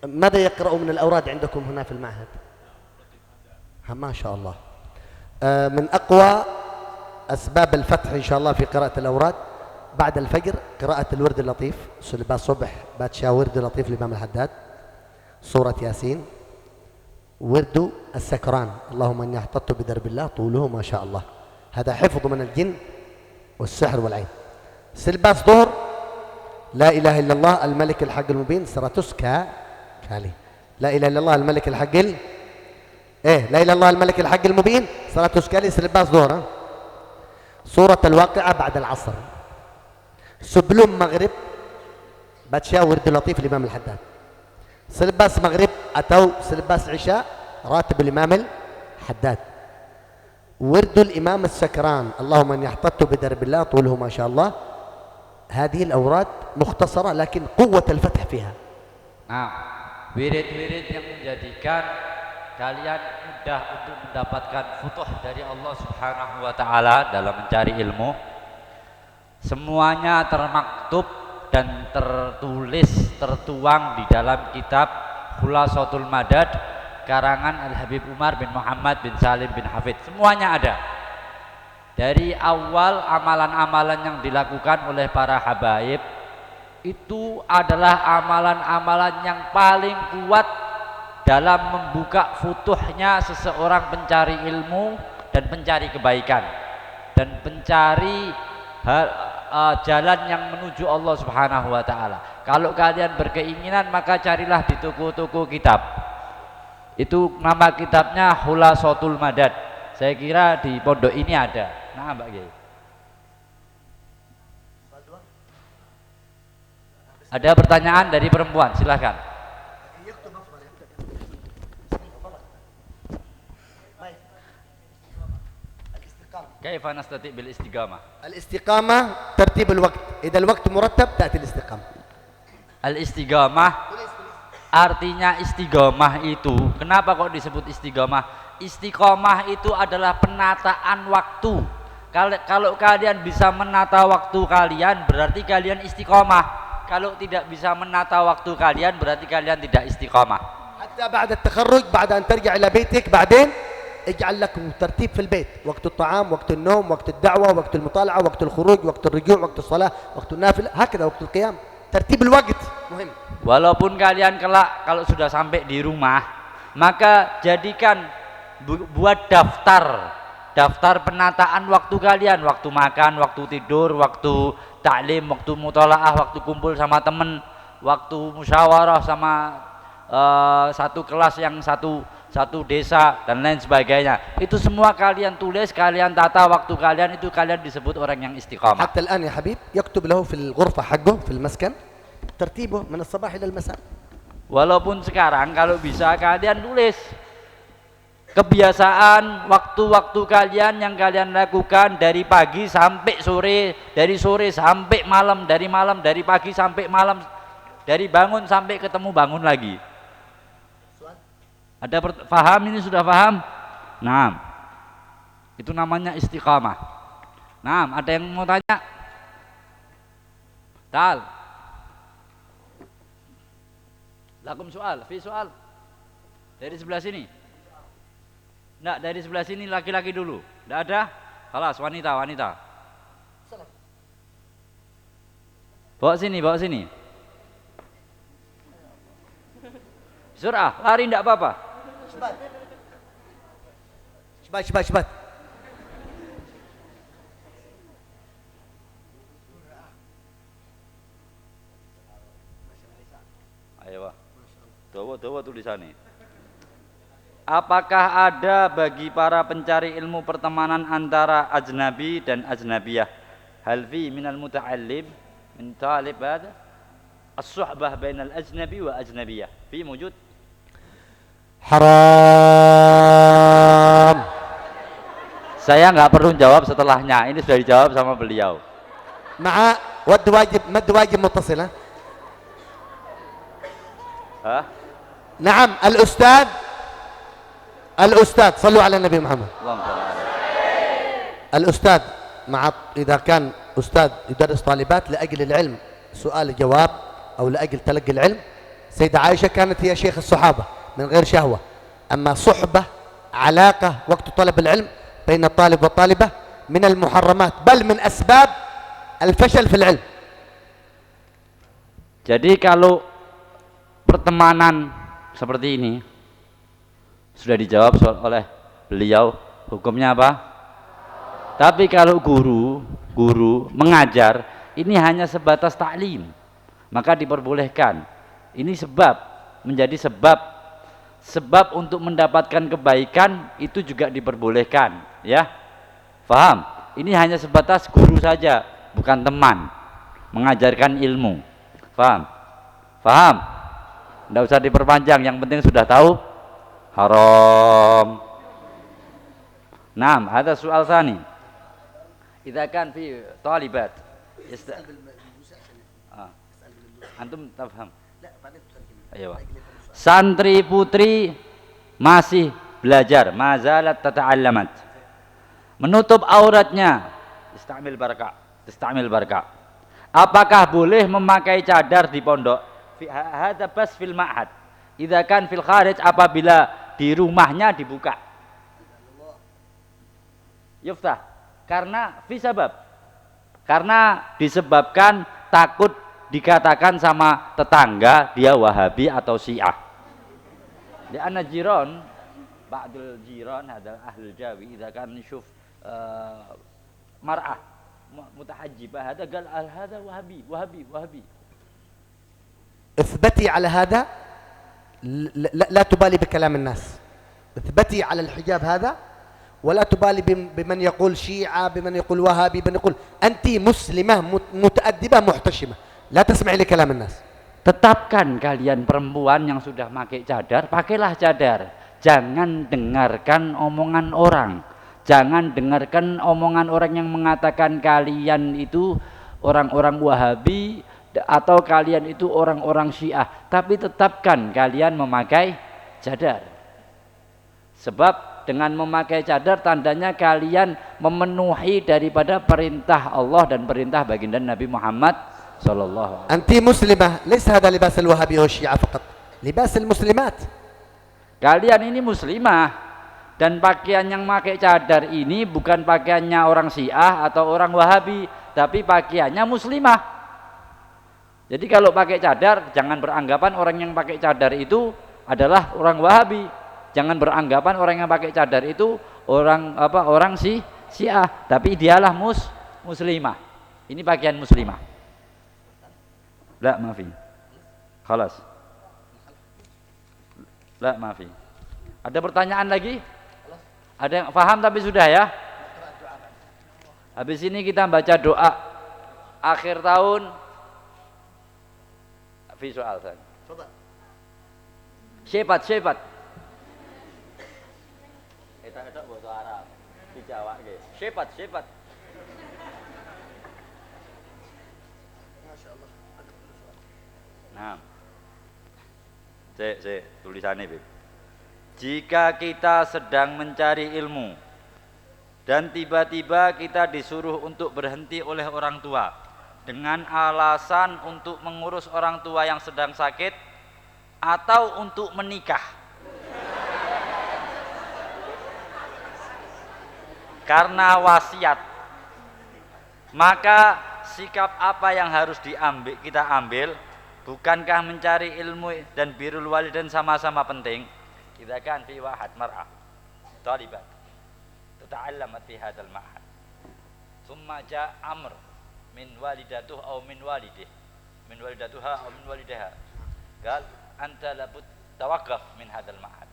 ماذا يقرأ من الأوراد عندكم هنا في المعهد؟ ما شاء الله. من أقوى أسباب الفتح إن شاء الله في قراءة الأوراد بعد الفجر قراءة الورد اللطيف، سلبا صبح باتشا ورد اللطيف للإمام الحداد، سورة ياسين، ورد السكران اللهم إني أحططت بدرب الله طوله ما شاء الله، هذا حفظ من الجن والسحر والعين. سلباس ظهر لا إله إلا الله الملك الحق المبين سرتسكا كالي، لا إله إلا الله الملك الحق لا إله إلا الله الملك الحق المبين سرتسكالي. سلباس ظهر سورة الواقعة بعد العصر، سبلوم مغرب باتشا ورد لطيف الإمام الحداد، سلباس مغرب أتوا سلباس عشاء راتب الإمام الحداد، ورد الإمام السكران اللهم إني احتطت بدرب الله طوله ما شاء الله. هذه الأوراد مختصرة لكن قوة الفتح فيها Nah, wirid-wirid yang menjadikan kalian mudah untuk mendapatkan futuh dari Allah Subhanahu wa taala dalam mencari ilmu, semuanya termaktub dan tertulis, tertuang di dalam kitab Khulasatul Madad karangan Al-Habib Umar bin Muhammad bin Salim bin Hafid. Semuanya ada. Dari awal amalan-amalan yang dilakukan oleh para habaib itu adalah amalan-amalan yang paling kuat dalam membuka futuhnya seseorang pencari ilmu dan pencari kebaikan dan pencari jalan yang menuju Allah Subhanahu wa taala. Kalau kalian berkeinginan maka carilah di toko-toko kitab. Itu nama kitabnya Khulasatul Madad. Saya kira di pondok ini ada. Nah, Mbak Kiai. Ada pertanyaan dari perempuan, silakan. كيف نستطيع بالاستقامة؟ الاستقامة ترتيب الوقت، إذا الوقت مرتب تأتي الاستقامة. Al-istiqamah artinya istiqamah itu, kenapa kok disebut istiqamah? Istiqamah itu adalah penataan waktu. Kalau kalian bisa menata waktu kalian berarti kalian istiqamah. Kalau tidak bisa menata waktu kalian berarti kalian tidak istiqamah. حتى بعد التخرج بعد أن ترجع إلى بيتك بعدين اجعل لكم ترتيب في البيت، وقت الطعام، وقت النوم، وقت الدعوة، وقت المطالعة، وقت الخروج، وقت الرجوع، وقت الصلاة، وقت النافلة، هكذا وقت القيام. ترتيب الوقت مهم. Walaupun kalian kelak kalau sudah sampai di rumah, maka jadikan buat daftar penataan waktu kalian, waktu makan, waktu tidur, waktu taklim, waktu mutolaah, waktu kumpul sama temen, waktu musyawarah sama satu kelas yang satu desa dan lain sebagainya. Itu semua kalian tulis, kalian tata waktu kalian, itu kalian disebut orang yang istiqamah. حتى الآن يا حبيب يكتب له في الغرفة حقه في المسكن ترتيبه من الصباح إلى المساء. Walaupun sekarang kalau bisa kalian tulis kebiasaan waktu-waktu kalian yang kalian lakukan dari pagi sampai sore, dari sore sampai malam, dari pagi sampai malam, dari bangun sampai ketemu bangun lagi. Ada paham ini, sudah paham? Nah, itu namanya istiqamah. Nah, ada yang mau tanya? Tal. Lakum soal, fi soal. Dari sebelah sini. Enggak, dari sebelah sini laki-laki dulu. Enggak ada? Kelas wanita. Bawa sini. Surah, lari enggak apa-apa. شبات Ayo, dawa tulisannya. Apakah ada bagi para pencari ilmu pertemanan antara ajnabi dan ajnabiyah? Hal fi minal muta'allim min talib hada as-suhbah bainal ajnabi wa ajnabiyah fi wujud? حرام. Saya nggak perlu jawab setelahnya, ini sudah dijawab sama beliau. مع مد واجب متصل. Hah? نعم الأستاذ صلوا على النبي محمد. الأستاذ إذا كان أستاذ يدرس طالبات لأجل العلم، سؤال جواب أو لأجل تلقي العلم، سيدة عائشة كانت هي شيخ الصحابة من غير شهوة. أما صحبة علاقة وقت طلب العلم بين الطالب والطالبة من المحرمات بل من أسباب الفشل في العلم. Jadi kalau pertemanan seperti ini sudah dijawab oleh beliau, hukumnya apa? Tapi kalau guru mengajar ini hanya sebatas taklim, maka diperbolehkan. Ini menjadi sebab untuk mendapatkan kebaikan, itu juga diperbolehkan, ya. Paham? Ini hanya sebatas guru saja, bukan teman mengajarkan ilmu. Paham? Tidak usah diperpanjang, yang penting sudah tahu haram. Naam, ada soal tsani. Idza kan fi talibat antum tafham. Ayo. Santri putri masih belajar, mazalat tata'allamat. Menutup auratnya, istamil baraka. Apakah boleh memakai cadar di pondok? Hadza bas fil ma'had. Idza kan fil kharij, apabila di rumahnya dibuka. Yuftah, karena fi sabab. Karena disebabkan takut dikatakan sama tetangga dia Wahabi atau Syiah. Lianna jiran, ba'dul jiran adalah ahlul Jawi, idza kan syuf mar'ah mutahajjibah, hada qal hada Wahabi. اثبتي على هذا، لا تبالي بكلام الناس، اثبتي على الحجاب هذا ولا تبالي بمن يقول شيعة، بمن يقول وهابي، بمن يقول أنت مسلمة متأدبة محتشمة، لا تسمعي لكلام الناس. Tetapkan kalian perempuan yang sudah pakai cadar, pakailah cadar. Jangan dengarkan omongan orang. Jangan dengarkan omongan orang yang mengatakan kalian itu orang-orang Wahabi atau kalian itu orang-orang Syiah, tapi tetapkan kalian memakai cadar. Sebab dengan memakai cadar tandanya kalian memenuhi daripada perintah Allah dan perintah baginda Nabi Muhammad sallallahu alaihi wasallam. Anti muslimah, ليس هذا لباس الوهابي والشيعة فقط، لباس المسلمات. Kalian ini muslimah, dan pakaian yang pakai cadar ini bukan pakaiannya orang Syiah atau orang Wahabi, tapi pakaiannya muslimah. Jadi kalau pakai cadar, jangan beranggapan orang yang pakai cadar itu adalah orang Wahabi. Jangan beranggapan orang yang pakai cadar itu orang Syiah, tapi dialah muslimah. Ini pakaian muslimah. La maafi. Khalas. La maafi. Ada pertanyaan lagi? Ada yang paham tapi sudah ya? Habis ini kita baca doa akhir tahun. Fi soal saya. Syepat. Itu bahasa Arab. Di Jawa nggih. Syepat. Nah. Cek tulisannya, Bib. Jika kita sedang mencari ilmu dan tiba-tiba kita disuruh untuk berhenti oleh orang tua dengan alasan untuk mengurus orang tua yang sedang sakit atau untuk menikah, karena wasiat, maka sikap apa yang harus kita ambil? Bukankah mencari ilmu dan birrul walidain sama-sama penting? Idza kan fi wahad mar'ah talibat tata'allamat fi hadzal ma'had, thumma ja'a amr min walidatuh aw min walidih, min walidatuha aw min walidaha, qal anta labud tawaqqaf min hadzal ma'had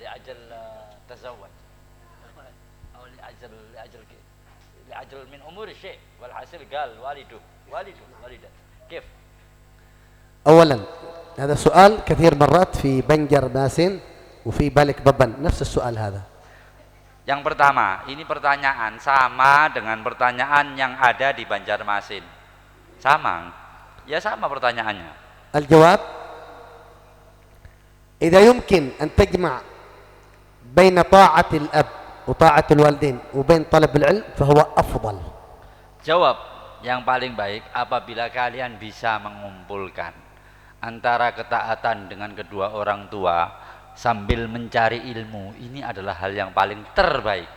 li'ajal tazawwaj aw li'ajal min umuri syai' wal hasil qal walidah كيف؟ أولا هذا سؤال كثير مرات في بنجر باسن وفي بالك ببن، نفس السؤال هذا. Yang pertama, ini pertanyaan sama dengan pertanyaan yang ada di Banjarmasin. Sama pertanyaannya. الجواب إذا يمكن أن تجمع بين طاعة الأب وطاعة الوالدين وبين طلب العلم فهو أفضل. Jawab, yang paling baik apabila kalian bisa mengumpulkan antara ketaatan dengan kedua orang tua sambil mencari ilmu, ini adalah hal yang paling terbaik.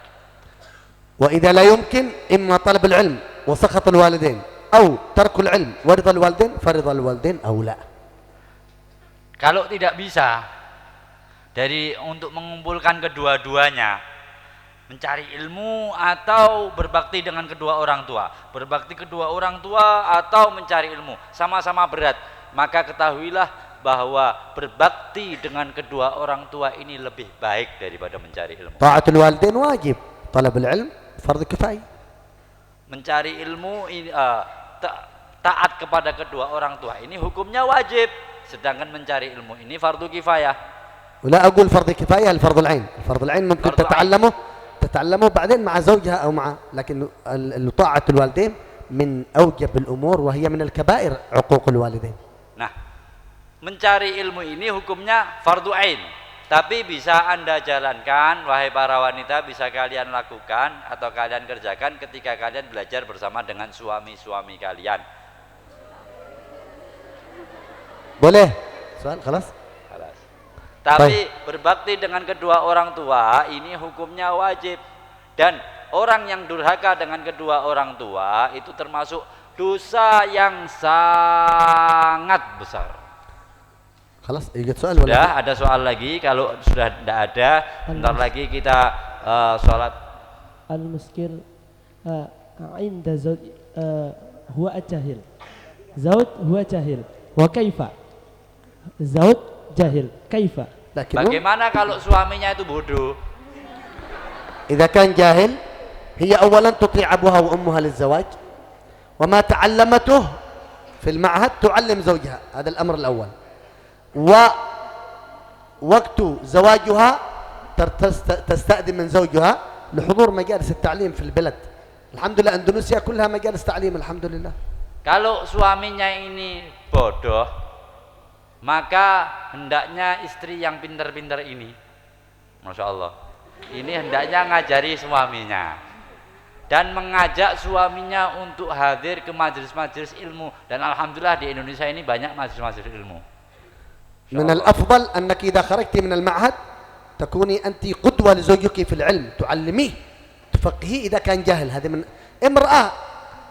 وإذا لا يمكن إما طلب العلم وسخط الوالدين أو ترك العلم ورضا الوالدين فرضا الوالدين أولى. Kalau tidak bisa untuk mengumpulkan kedua-duanya, mencari ilmu atau berbakti dengan kedua orang tua, berbakti kedua orang tua atau mencari ilmu, sama-sama berat, maka ketahuilah bahwa berbakti dengan kedua orang tua ini lebih baik daripada mencari ilmu. Ta'atul walidain wajib, talabul ilm fardhu kifayah. Mencari ilmu ini taat kepada kedua orang tua ini hukumnya wajib, sedangkan mencari ilmu ini fardu kifayah. ولا أقول فرض كفاية الفرض العين، الفرض العين ممكن تتعلمه بعدين مع زوجها أو مع، لكن طاعة الوالدين من أوجب الأمور وهي من الكبائر عقوق الوالدين. Nah, mencari ilmu ini hukumnya fardu ain. Tapi bisa Anda jalankan, wahai para wanita, bisa kalian lakukan atau kalian kerjakan ketika kalian belajar bersama dengan suami-suami kalian. Boleh? Soal, kelas? Tapi berbakti dengan kedua orang tua ini hukumnya wajib. Dan orang yang durhaka dengan kedua orang tua itu termasuk dosa yang sangat besar. Kelas, ingat soal? Sudah ada soal lagi? Kalau sudah tidak ada, bentar lagi kita sholat. Al-muskil inda zawj huwa jahil. Zawj huwa jahil. Wa kaifa? Zawj jahil. Kaifa? Bagaimana kalau suaminya itu bodoh? إذا كان جاهل هي أولا تطيع أبوها وأمها للزواج وما تعلمته في المعهد تعلم زوجها هذا الأمر الأول ووقت زواجها تستأذن من زوجها لحضور مجالس التعليم في البلد الحمد لله إندونيسيا كلها مجالس تعليم الحمد لله. Kalau suaminya ini bodoh, maka hendaknya istri yang pintar-pintar ini, Masya Allah, ini hendaknya ngajari suaminya dan mengajak suaminya untuk hadir ke majelis-majelis ilmu. Dan alhamdulillah di Indonesia ini banyak majelis-majelis ilmu. من الأفضل أنك إذا خرجت من المعهد تكوني أنت قدوة لزوجك في العلم تعلميه تفقهيه إذا كان جاهل. هذه من امرأة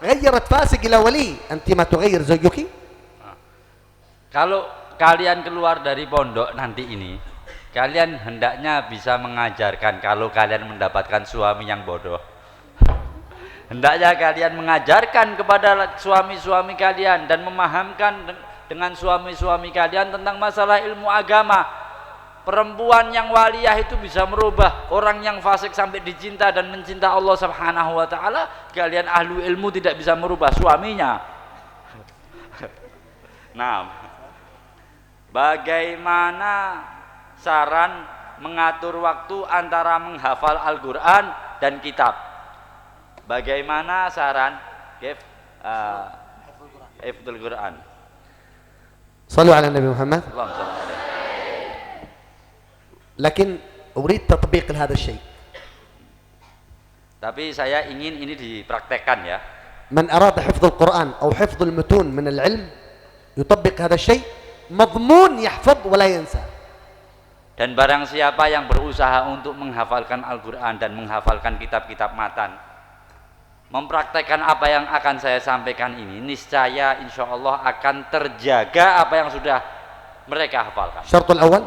غيرت فاسق إلى ولي أنت ما تغير زوجك. Kalau kalian keluar dari pondok nanti ini, kalian hendaknya bisa mengajarkan. Kalau kalian mendapatkan suami yang bodoh, hendaknya kalian mengajarkan kepada suami-suami kalian dan memahamkan dengan suami-suami kalian tentang masalah ilmu agama. Perempuan yang waliyah itu bisa merubah orang yang fasik sampai dicinta dan mencinta Allah Subhanahu wa taala. Kalian ahlu ilmu tidak bisa merubah suaminya. Nah, bagaimana saran mengatur waktu antara menghafal Al-Quran dan kitab? Bagaimana saran hifdzul Quran? صلوا على النبي محمد. لكن أريد تطبيق هذا الشيء. Tapi saya ingin ini dipraktekkan ya. من أراد حفظ القرآن أو حفظ المتون من العلم يطبق هذا الشيء مضمون يحفظ ولا ينسى. Dan barang siapa yang berusaha untuk menghafalkan Al-Quran dan menghafalkan kitab-kitab matan, mempraktekkan apa yang akan saya sampaikan ini, niscaya insya Allah akan terjaga apa yang sudah mereka hafalkan. الشرط الأول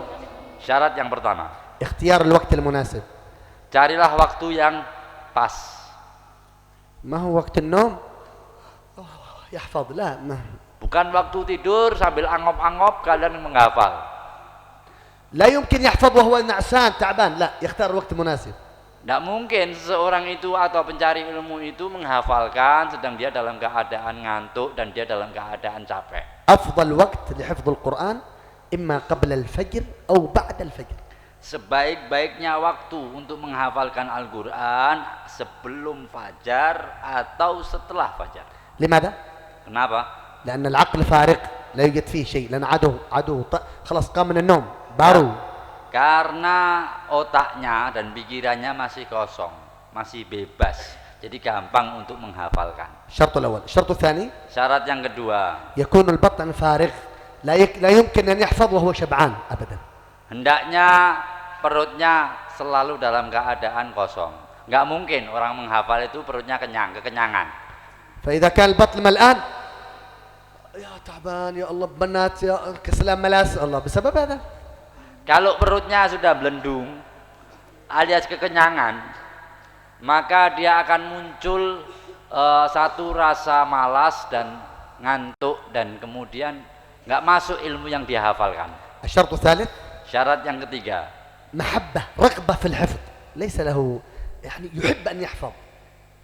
Syarat yang pertama, اختيار الوقت المناسب. carilah waktu yang pas. ما هو وقت النوم يحفظ لا ما. Bukan waktu tidur sambil angop-angop kalian menghafal. لا يمكن يحفظ وهو نعسان تعبان لا يختار وقت مناسب. Tidak mungkin seseorang itu atau pencari ilmu itu menghafalkan sedang dia dalam keadaan ngantuk dan dia dalam keadaan capek. أفضل وقت لحفظ القرآن إما قبل الفجر أو بعد الفجر. Sebaik-baiknya waktu untuk menghafalkan Al-Quran sebelum fajar atau setelah fajar. لماذا؟ Kenapa? لأن العقل فارغ لا يوجد فيه شيء لأن عدو خلاص قام من النوم بارو. Karena otaknya dan pikirannya masih kosong, masih bebas, jadi gampang untuk menghafalkan. الشرط الأول. الشرط الثاني Syarat yang kedua, يكون البطن فارغ لا يمكن أن يحفظ وهو شبعان أبدا. hendaknya perutnya selalu dalam keadaan kosong. Nggak mungkin orang menghafal itu perutnya kekenyangan. فإذا كان البطن ملآن يا تعبان يا الله بنات يا كسلان ملاس الله بسبب هذا. Kalau perutnya sudah belendung alias kekenyangan, maka dia akan muncul satu rasa malas dan ngantuk dan kemudian nggak masuk ilmu yang dia hafalkan. الشرط الثالث Syarat yang ketiga, محبة رغبة في الحفظ ليس له يعني يحب أن يحفظ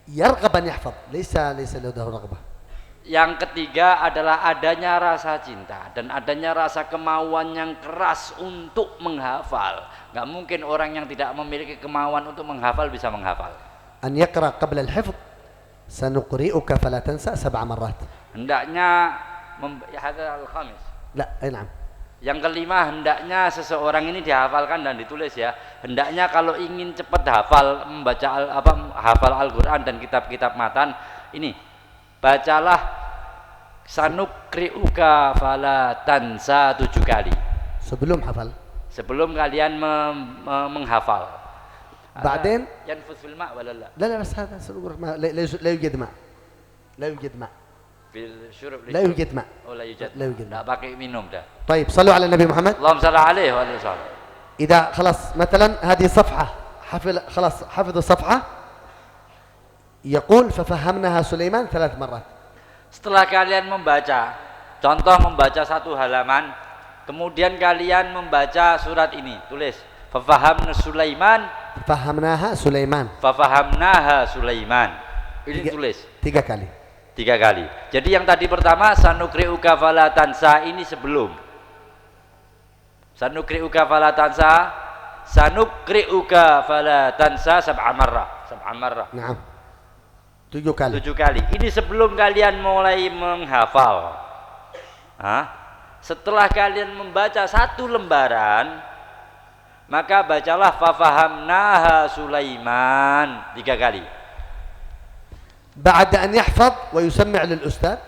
يرغب أن يحفظ ليس له رغبة. yang ketiga adalah adanya rasa cinta dan adanya rasa kemauan yang keras untuk menghafal. Nggak mungkin orang yang tidak memiliki kemauan untuk menghafal bisa menghafal. أن يقرأ قبل الحفظ سنقرئك فلا تنسى 7 مرات. Hendaknya hadal khamis لا أي نعم. Yang kelima, hendaknya seseorang ini dihafalkan dan ditulis ya. Hendaknya kalau ingin cepat hafal membaca hafal Al-Qur'an dan kitab-kitab matan, ini bacalah sanukri'uka fala tansa 7 kali. sebelum hafal. Sebelum kalian menghafal. بعدين ينفث في الماء ولا لا؟ لا بس هذا لا يوجد ماء. لا يوجد ماء. بالشرب لا يوجد ماء. لا يوجد. لا يوجد. لا pakai minum dah. طيب صلوا على النبي محمد. اللهم صل عليه وعلى اله. إذا خلاص مثلا هذه صفحة خلاص حفظ الصفحة يقول ففهمناها سليمان 3 مرات. Setelah kalian membaca, contoh membaca 1 halaman, kemudian kalian membaca surat ini, tulis fafahamna Sulaiman, ففهمناها سليمان. fafahamnaha Sulaiman. Ini tulis 3 kali. 3 kali. Jadi yang tadi pertama sanukri'uka fala tansa, ini sebelum. Sanukri'uka fala tansa, sanukri'uka fala tansa 7 marrah. نعم. 7 kali. 7 kali. Ini sebelum kalian mulai menghafal. Setelah kalian membaca 1 lembaran, maka bacalah fafahamnaha Sulaiman 3 kali. بعد أن يحفظ ويسمع للأستاذ.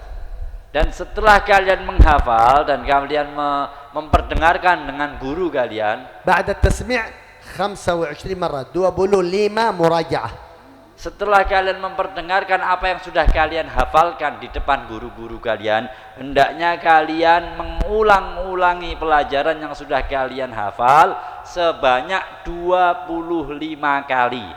Dan setelah kalian menghafal dan kalian memperdengarkan dengan guru kalian, بعد التسميع 25 مرة 25 مراجعة. setelah kalian memperdengarkan apa yang sudah kalian hafalkan di depan guru-guru kalian, hendaknya kalian mengulang-ulangi pelajaran yang sudah kalian hafal sebanyak 25 kali.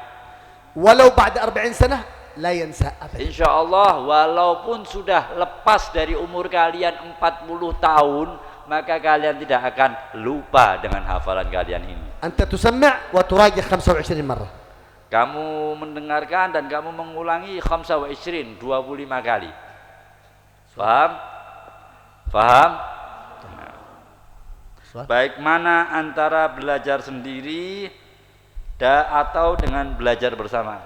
ولو بعد 40 سنة لا ينسى أبدا. Insya Allah walaupun sudah lepas dari umur kalian 40 tahun, maka kalian tidak akan lupa dengan hafalan kalian ini. أنت تسمع وتراجع 25 مرة. Kamu mendengarkan dan kamu mengulangi 25 kali. Paham? Paham? Baik mana antara belajar sendiri atau dengan belajar bersama?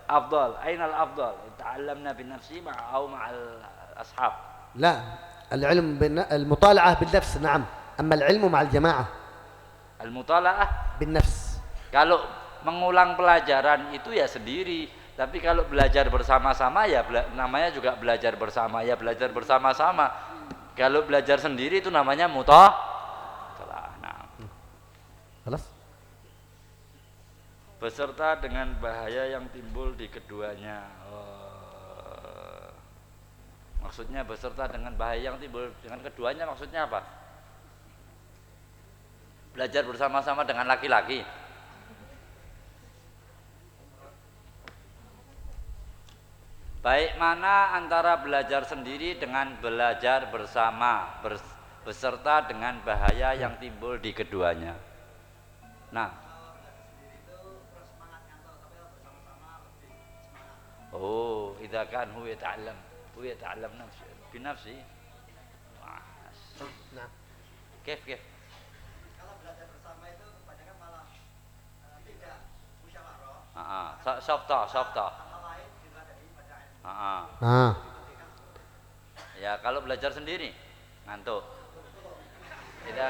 Afdal, ainal afdal? Ta'allamna bin nafsi atau ma'al ashab? لا العلم المطالعة بالنفس نعم. أما العلم مع الجماعة. Al-mutala'ah بالنفس. kalau mengulang pelajaran itu ya sendiri, tapi kalau belajar bersama-sama ya namanya juga belajar bersama, ya belajar bersama-sama. Kalau belajar sendiri itu namanya mutalaah. Nah. خلاص. Beserta dengan bahaya yang timbul di keduanya. Maksudnya beserta dengan bahaya yang timbul dengan keduanya maksudnya apa? Belajar bersama-sama dengan laki-laki. Baik mana antara belajar sendiri dengan belajar bersama beserta dengan bahaya yang timbul di keduanya. Nah, oh, idza kan huwa yata'allam binafsi. Nah. Kif. Kalau belajar bersama itu kebanyakan malah tidak musyawarah. Softa. Ya kalau belajar sendiri ngantuk. Idza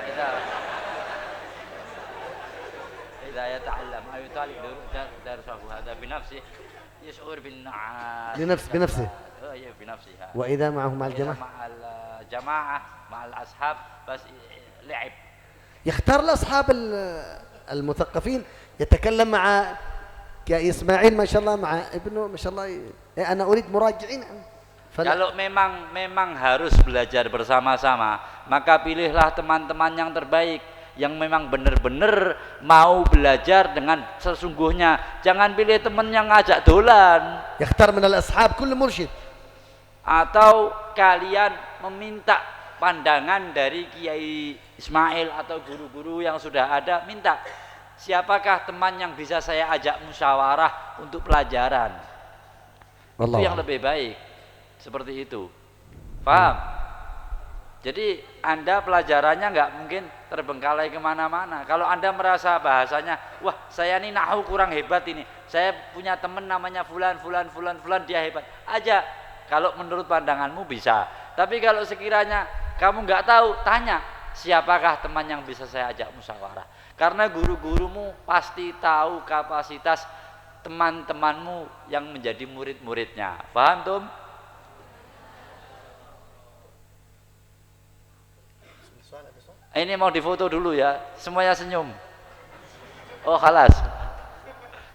yata'allam ayu talib darsahu hada binafsi yash'ur bin بنفسه. iya binafsiha. وإذا معه مع الجماعة. مع الجماعة مع الأصحاب بس لعب. يختار الأصحاب المثقفين يتكلم مع كإسماعيل ما شاء الله مع ابنه ما شاء الله. أنا أريد مراجعين. Kalau memang harus belajar bersama-sama, maka pilihlah teman-teman yang terbaik, yang memang benar-benar mau belajar dengan sesungguhnya. Jangan pilih teman yang ngajak dolan. يختار من الأصحاب كل مرشد. Atau kalian meminta pandangan dari Kiai Ismail atau guru-guru yang sudah ada, minta siapakah teman yang bisa saya ajak musyawarah untuk pelajaran. Itu yang lebih baik. Seperti itu. Paham? Jadi Anda pelajarannya nggak mungkin terbengkalai kemana-mana. Kalau Anda merasa bahasanya, wah saya ini nahu kurang hebat ini, saya punya teman namanya fulan, dia hebat. Aja kalau menurut pandanganmu bisa. Tapi kalau sekiranya kamu nggak tahu, tanya siapakah teman yang bisa saya ajak musyawarah. Karena guru-gurumu pasti tahu kapasitas teman-temanmu yang menjadi murid-muridnya. Paham Tum? Ini mau difoto dulu ya, semuanya senyum. Oh khalas,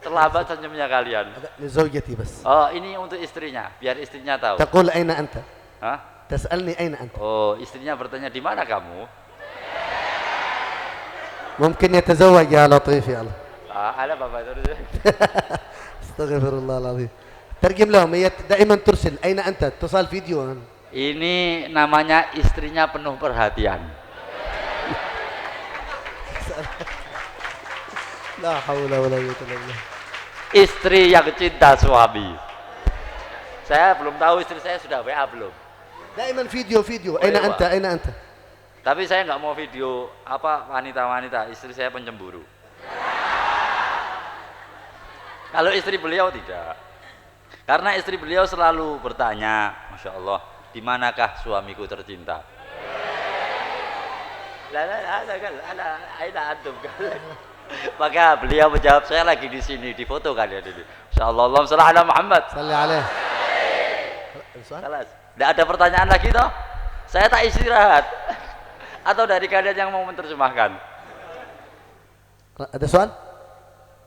terlambat senyumnya kalian. لزوجتي بس. Oh ini untuk istrinya, biar istrinya tahu. تقول أين أنت؟ Hah? تسألني أين أنت؟ Oh istrinya bertanya di mana kamu? ممكن يتزوج يا لطيف يا الله. Ada bapak itu. استغفر الله العظيم. ترجم لهم، هي دائما ترسل أين أنت؟ اتصال فيديو. Ini namanya istrinya penuh perhatian. لا حول ولا قوة إلا بالله. Istri yang cinta suami. Saya belum tahu istri saya sudah WA belum. دائما فيديو أين أيوة. أنت أين أنت. Tapi saya nggak mau video apa wanita-wanita. Istri saya pencemburu. Kalau istri beliau tidak. Karena istri beliau selalu bertanya, Masya Allah, di manakah suamiku tercinta? Maka beliau menjawab, saya lagi di sini, di foto kalian ini. Insyaallah, Allahumma shalli ala Muhammad. صلي عليه. Tidak ada pertanyaan lagi toh? Saya tak istirahat. Atau dari kalian yang mau menerjemahkan? ada سؤال؟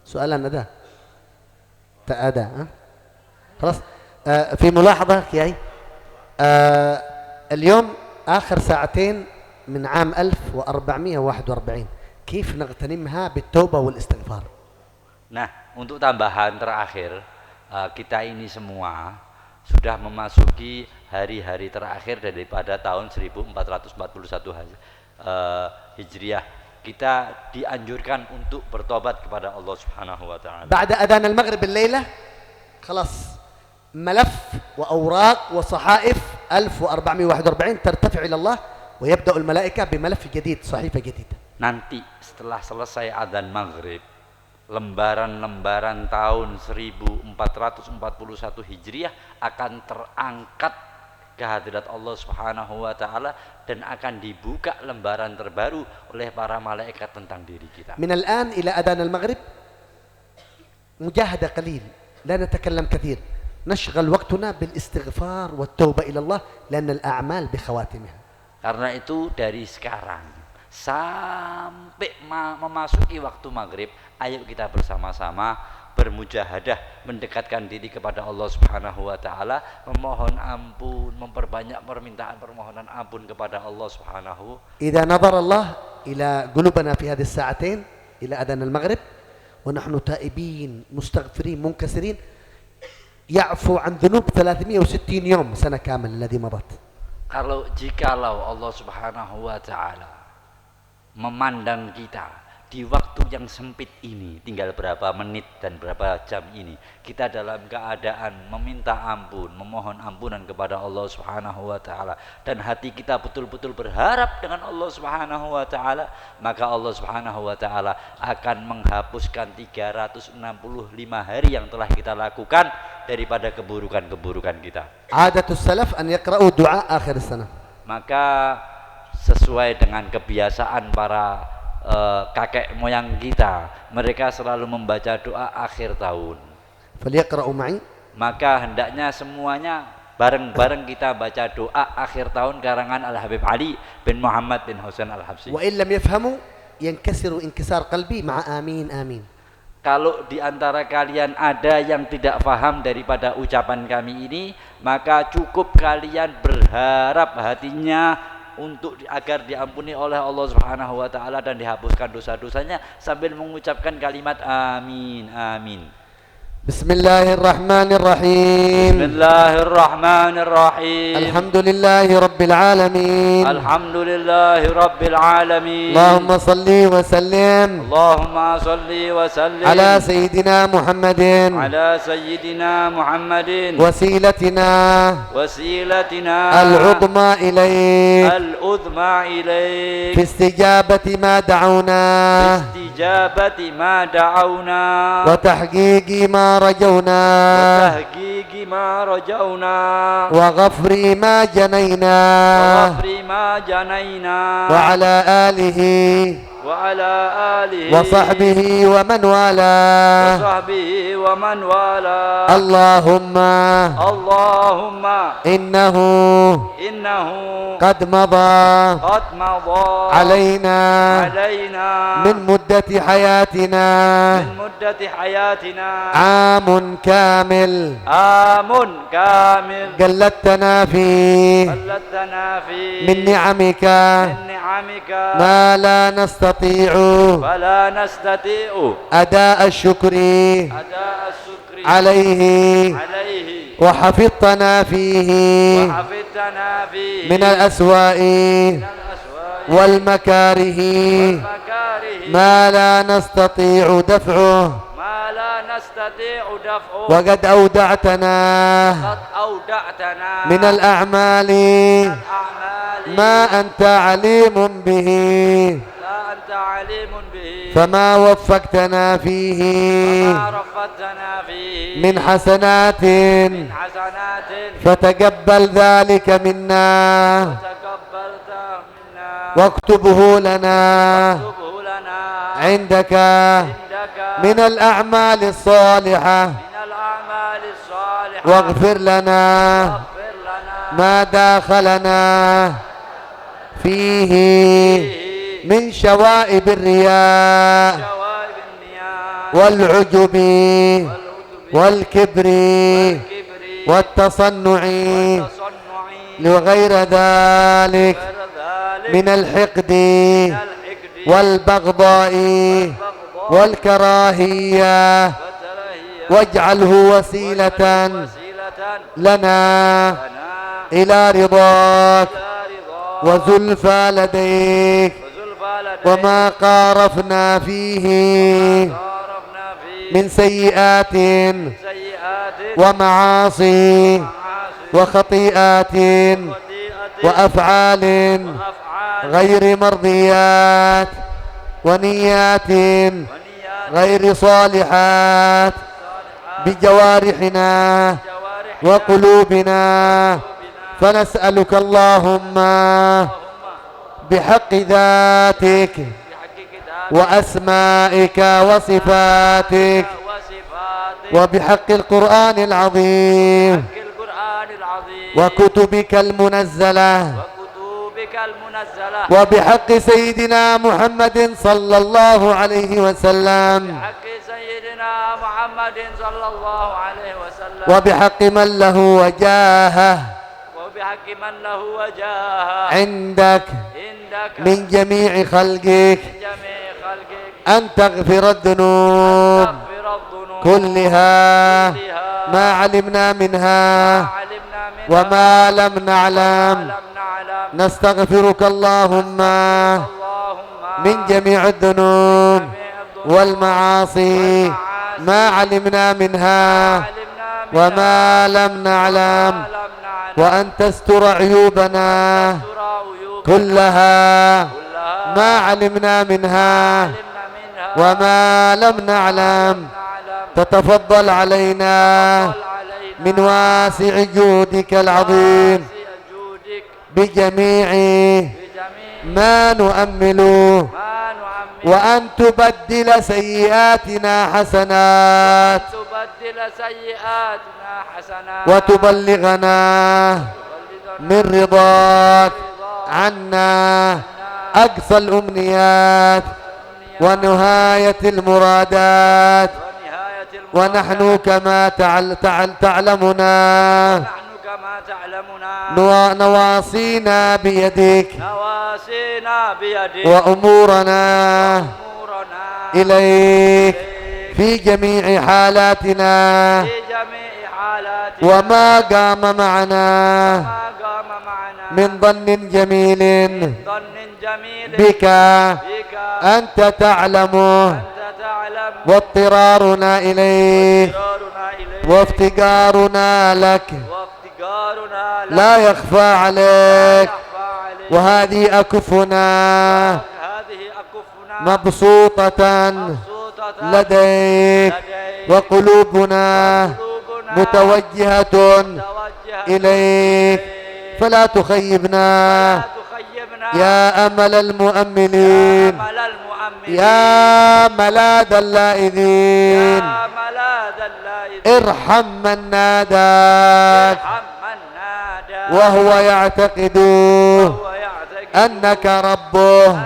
سؤالا ada؟ tak ada. خلاص. في ملاحظة كياي. اليوم آخر ساعتين من عام 1441 كيف نغتنمها بالتوبة والاستغفار. Nah, untuk tambahan terakhir, kita ini semua sudah memasuki hari-hari terakhir daripada tahun 1441 Hijriah. Kita dianjurkan untuk bertobat kepada Allah Subhanahu wa taala. بعد أذان المغرب الليلة خلاص ملف وأوراق وصحائف 1441 ترتفع إلى الله ويبدأ الملائكة بملف جديد، صحيفة جديدة. Nanti setelah selesai adzan maghrib, lembaran-lembaran tahun 1441 Hijriah akan terangkat ke hadirat Allah Subhanahu wa taala dan akan dibuka lembaran terbaru oleh para malaikat tentang diri kita. من الآن إلى أذان المغرب مجاهدة قليل، لا نتكلم كثير، نشغل وقتنا بالاستغفار والتوبة إلى الله لأن الأعمال بخواتمها. Karena itu dari sekarang sampai memasuki waktu maghrib, ayo kita bersama-sama bermujahadah, mendekatkan diri kepada Allah Subhanahu wa taala, memohon ampun, memperbanyak permintaan permohonan ampun kepada Allah Subhanahu. إذا نظر الله إلى قلوبنا في هذه الساعتين إلى أذان المغرب ونحن تائبين مستغفرين منكسرين يعفو عن ذنوب 360 يوم سنة كامل الذي مضت. Jikalau Allah Subhanahu wa taala memandang kita di waktu yang sempit ini, tinggal berapa menit dan berapa jam ini, kita dalam keadaan meminta ampun, memohon ampunan kepada Allah Subhanahu wa taala, dan hati kita betul-betul berharap dengan Allah Subhanahu wa taala, maka Allah Subhanahu wa taala akan menghapuskan 365 hari yang telah kita lakukan daripada keburukan-keburukan kita. عادة السلف أن يقرأوا دعاء آخر السنة. Maka sesuai dengan kebiasaan para kakek moyang kita, mereka selalu membaca doa akhir tahun. فليقرأوا معي. Maka hendaknya semuanya bareng-bareng kita baca doa akhir tahun karangan Al Habib Ali bin Muhammad bin Husain Al Habsyi. وإن لم يفهموا ينكسروا انكسار قلبي مع آمين آمين. Kalau di antara kalian ada yang tidak paham daripada ucapan kami ini, maka cukup kalian berharap hatinya untuk agar diampuni oleh Allah Subhanahu wa taala dan dihapuskan dosa-dosanya sambil mengucapkan kalimat amin amin. بسم الله الرحمن الرحيم. بسم الله الرحمن الرحيم. الحمد لله رب العالمين. الحمد لله رب العالمين. اللهم صل وسلم اللهم صل وسلم على سيدنا محمد على سيدنا محمد وسيلتنا وسيلتنا العظمى إليك العظمى إليك في استجابة ما دعونا باستجابة ما دعونا وتحقيق ما ما رجونا وتحقيق ما رجونا وغفر ما جنينا وغفر ما جنينا وعلى آله وصحبه ومن والاه ومن والاه اللهم إنه قد مضى علينا من مدة حياتنا عام كامل قلدتنا فيه من نعمك ما لا نستطيع أداء الشكر عليه وحفظتنا فيه من الأسواء والمكاره ما لا نستطيع دفعه وقد أودعتنا من الأعمال ما أنت عليم به فما وفقتنا فيه من حسنات فتقبل ذلك منا واكتبه لنا عندك من الأعمال الصالحة واغفر لنا ما داخلنا فيه من شوائب الرياء والعجب والكبر والتصنع وغير ذلك من الحقد والبغضاء والكراهية واجعله وسيلة لنا إلى رضاك وزلفى لديك وما قارفنا فيه من سيئات ومعاصي وخطيئات وأفعال غير مرضيات ونيات غير صالحات بجوارحنا وقلوبنا فنسألك اللهم بحق ذاتك وأسمائك وصفاتك وبحق القرآن العظيم وكتبك المنزلة وبحق سيدنا محمد صلى الله عليه وسلم وبحق من له وجاهه عندك من جميع خلقك أن تغفر الذنوب كلها ما علمنا منها وما لم نعلم نستغفرك اللهم من جميع الذنوب والمعاصي ما علمنا منها وما لم نعلم وأن تستر عيوبنا كلها ما علمنا منها وما لم نعلم تتفضل علينا من واسع جودك العظيم بجميع ما نؤمل وأن تبدل سيئاتنا حسنات وتبلغنا من رضاك عنا أقصى الأمنيات ونهاية المرادات ونحن كما تعلمنا نواصينا بيدك وأمورنا إليك في جميع حالاتنا وما قام معنا من ظن جميل بك أنت تعلمه واضطرارنا إليك وافتقارنا لك لا يخفى عليك وهذه أكفنا مبسوطة لديك وقلوبنا متوجهة إليك فلا تخيبنا يا أمل المؤملين يا ملاذ اللائذين ارحم من ناداك وهو يعتقد أنك ربه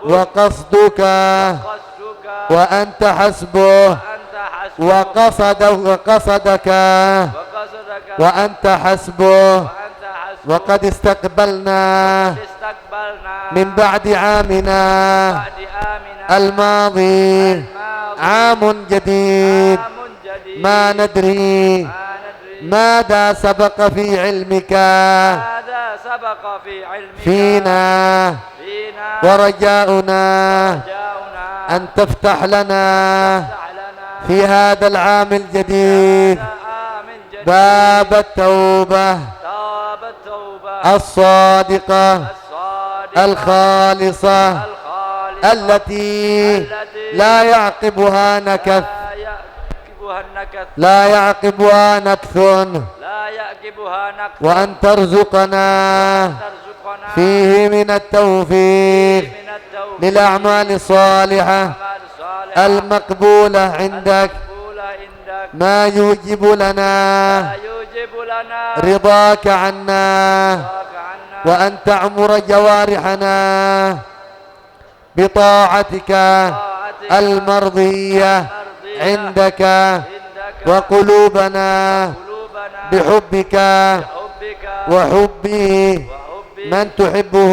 وقصدك وأنت حسبه وقصدك وأنت حسبه وقد استقبلنا من بعد عامنا الماضي عام جديد ما ندري ماذا سبق في علمك فينا ورجاؤنا أن تفتح لنا في هذا العام الجديد باب التوبة الصادقة الخالصة التي لا يعقبها نكث لا يعقبها نكث وأن ترزقنا فيه من التوفيق للأعمال الصالحة المقبولة عندك ما يوجب لنا رضاك عنا وأن تعمر جوارحنا بطاعتك المرضية عندك وقلوبنا بحبك وحب من تحبه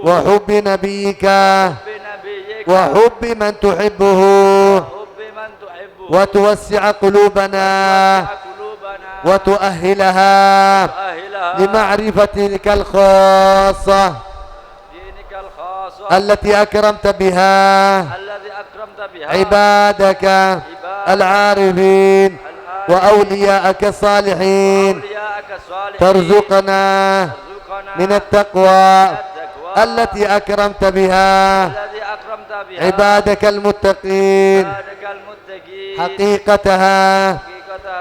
وحب نبيك وحب من تحبه وتوسع قلوبنا وتؤهلها لمعرفتك الخاصة التي أكرمت بها عبادك العارفين وأولياءك الصالحين ترزقنا من التقوى التي أكرمت بها عبادك المتقين حقيقتها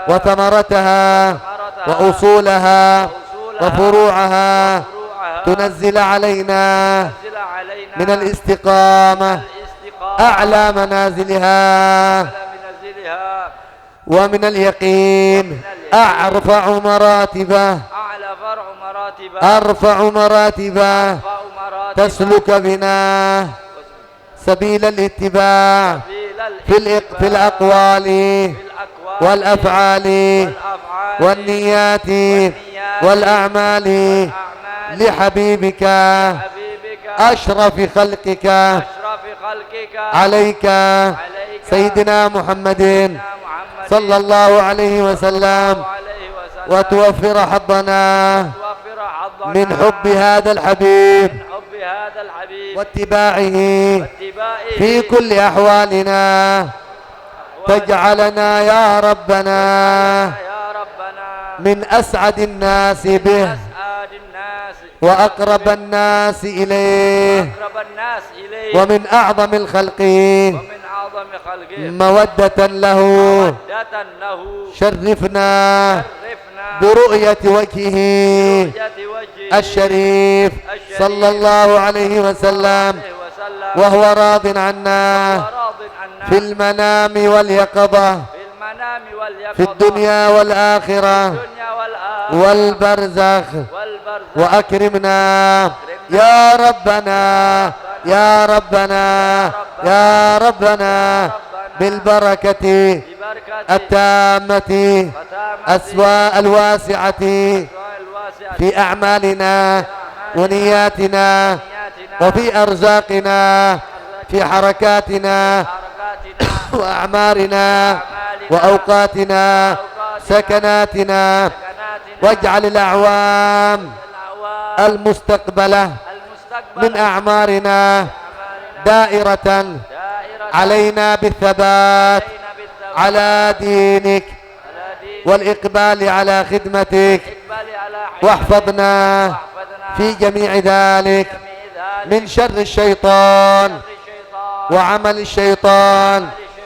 وثمرتها وأصولها وفروعها تنزل علينا من الاستقامة أعلى منازلها ومن اليقين أرفع مراتبه تسلك بنا سبيل الاتباع في الأقوال والأفعال والنيات والأعمال لحبيبك أشرف خلقك عليك سيدنا محمد صلى الله عليه وسلم وتوفر حظنا من حب هذا الحبيب واتباعه في كل أحوالنا تجعلنا يا ربنا من أسعد الناس به وأقرب الناس إليه ومن أعظم الخلق مودة له شرفنا برؤية وجهه الشريف صلى الله عليه وسلم وهو راض عنا في المنام واليقظة في الدنيا والآخرة والبرزخ وأكرمنا يا ربنا يا ربنا يا ربنا بالبركة التامة الواسعة في أعمالنا ونياتنا وفي أرزاقنا في حركاتنا وأعمارنا وأوقاتنا سكناتنا واجعل الأعوام المستقبلة من أعمارنا دائرة علينا بالثبات على دينك والإقبال على خدمتك واحفظنا في جميع ذلك من شر الشيطان وعمل الشيطان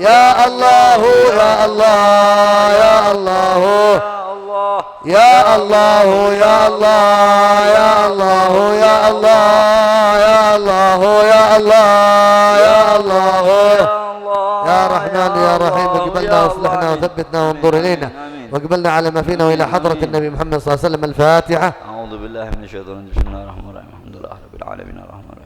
يا الله يا الله يا الله يا الله يا الله يا الله يا الله يا الله يا الله يا الله يا رحمن يا رحيم اقبلنا واصلحنا وثبتنا وانظر الينا واقبلنا على ما فينا والى حضرة النبي محمد صلى الله عليه وسلم. الفاتحة. أعوذ بالله من الشيطان الرجيم. بسم الله الرحمن الرحيم. الحمد لله رب العالمين الرحمن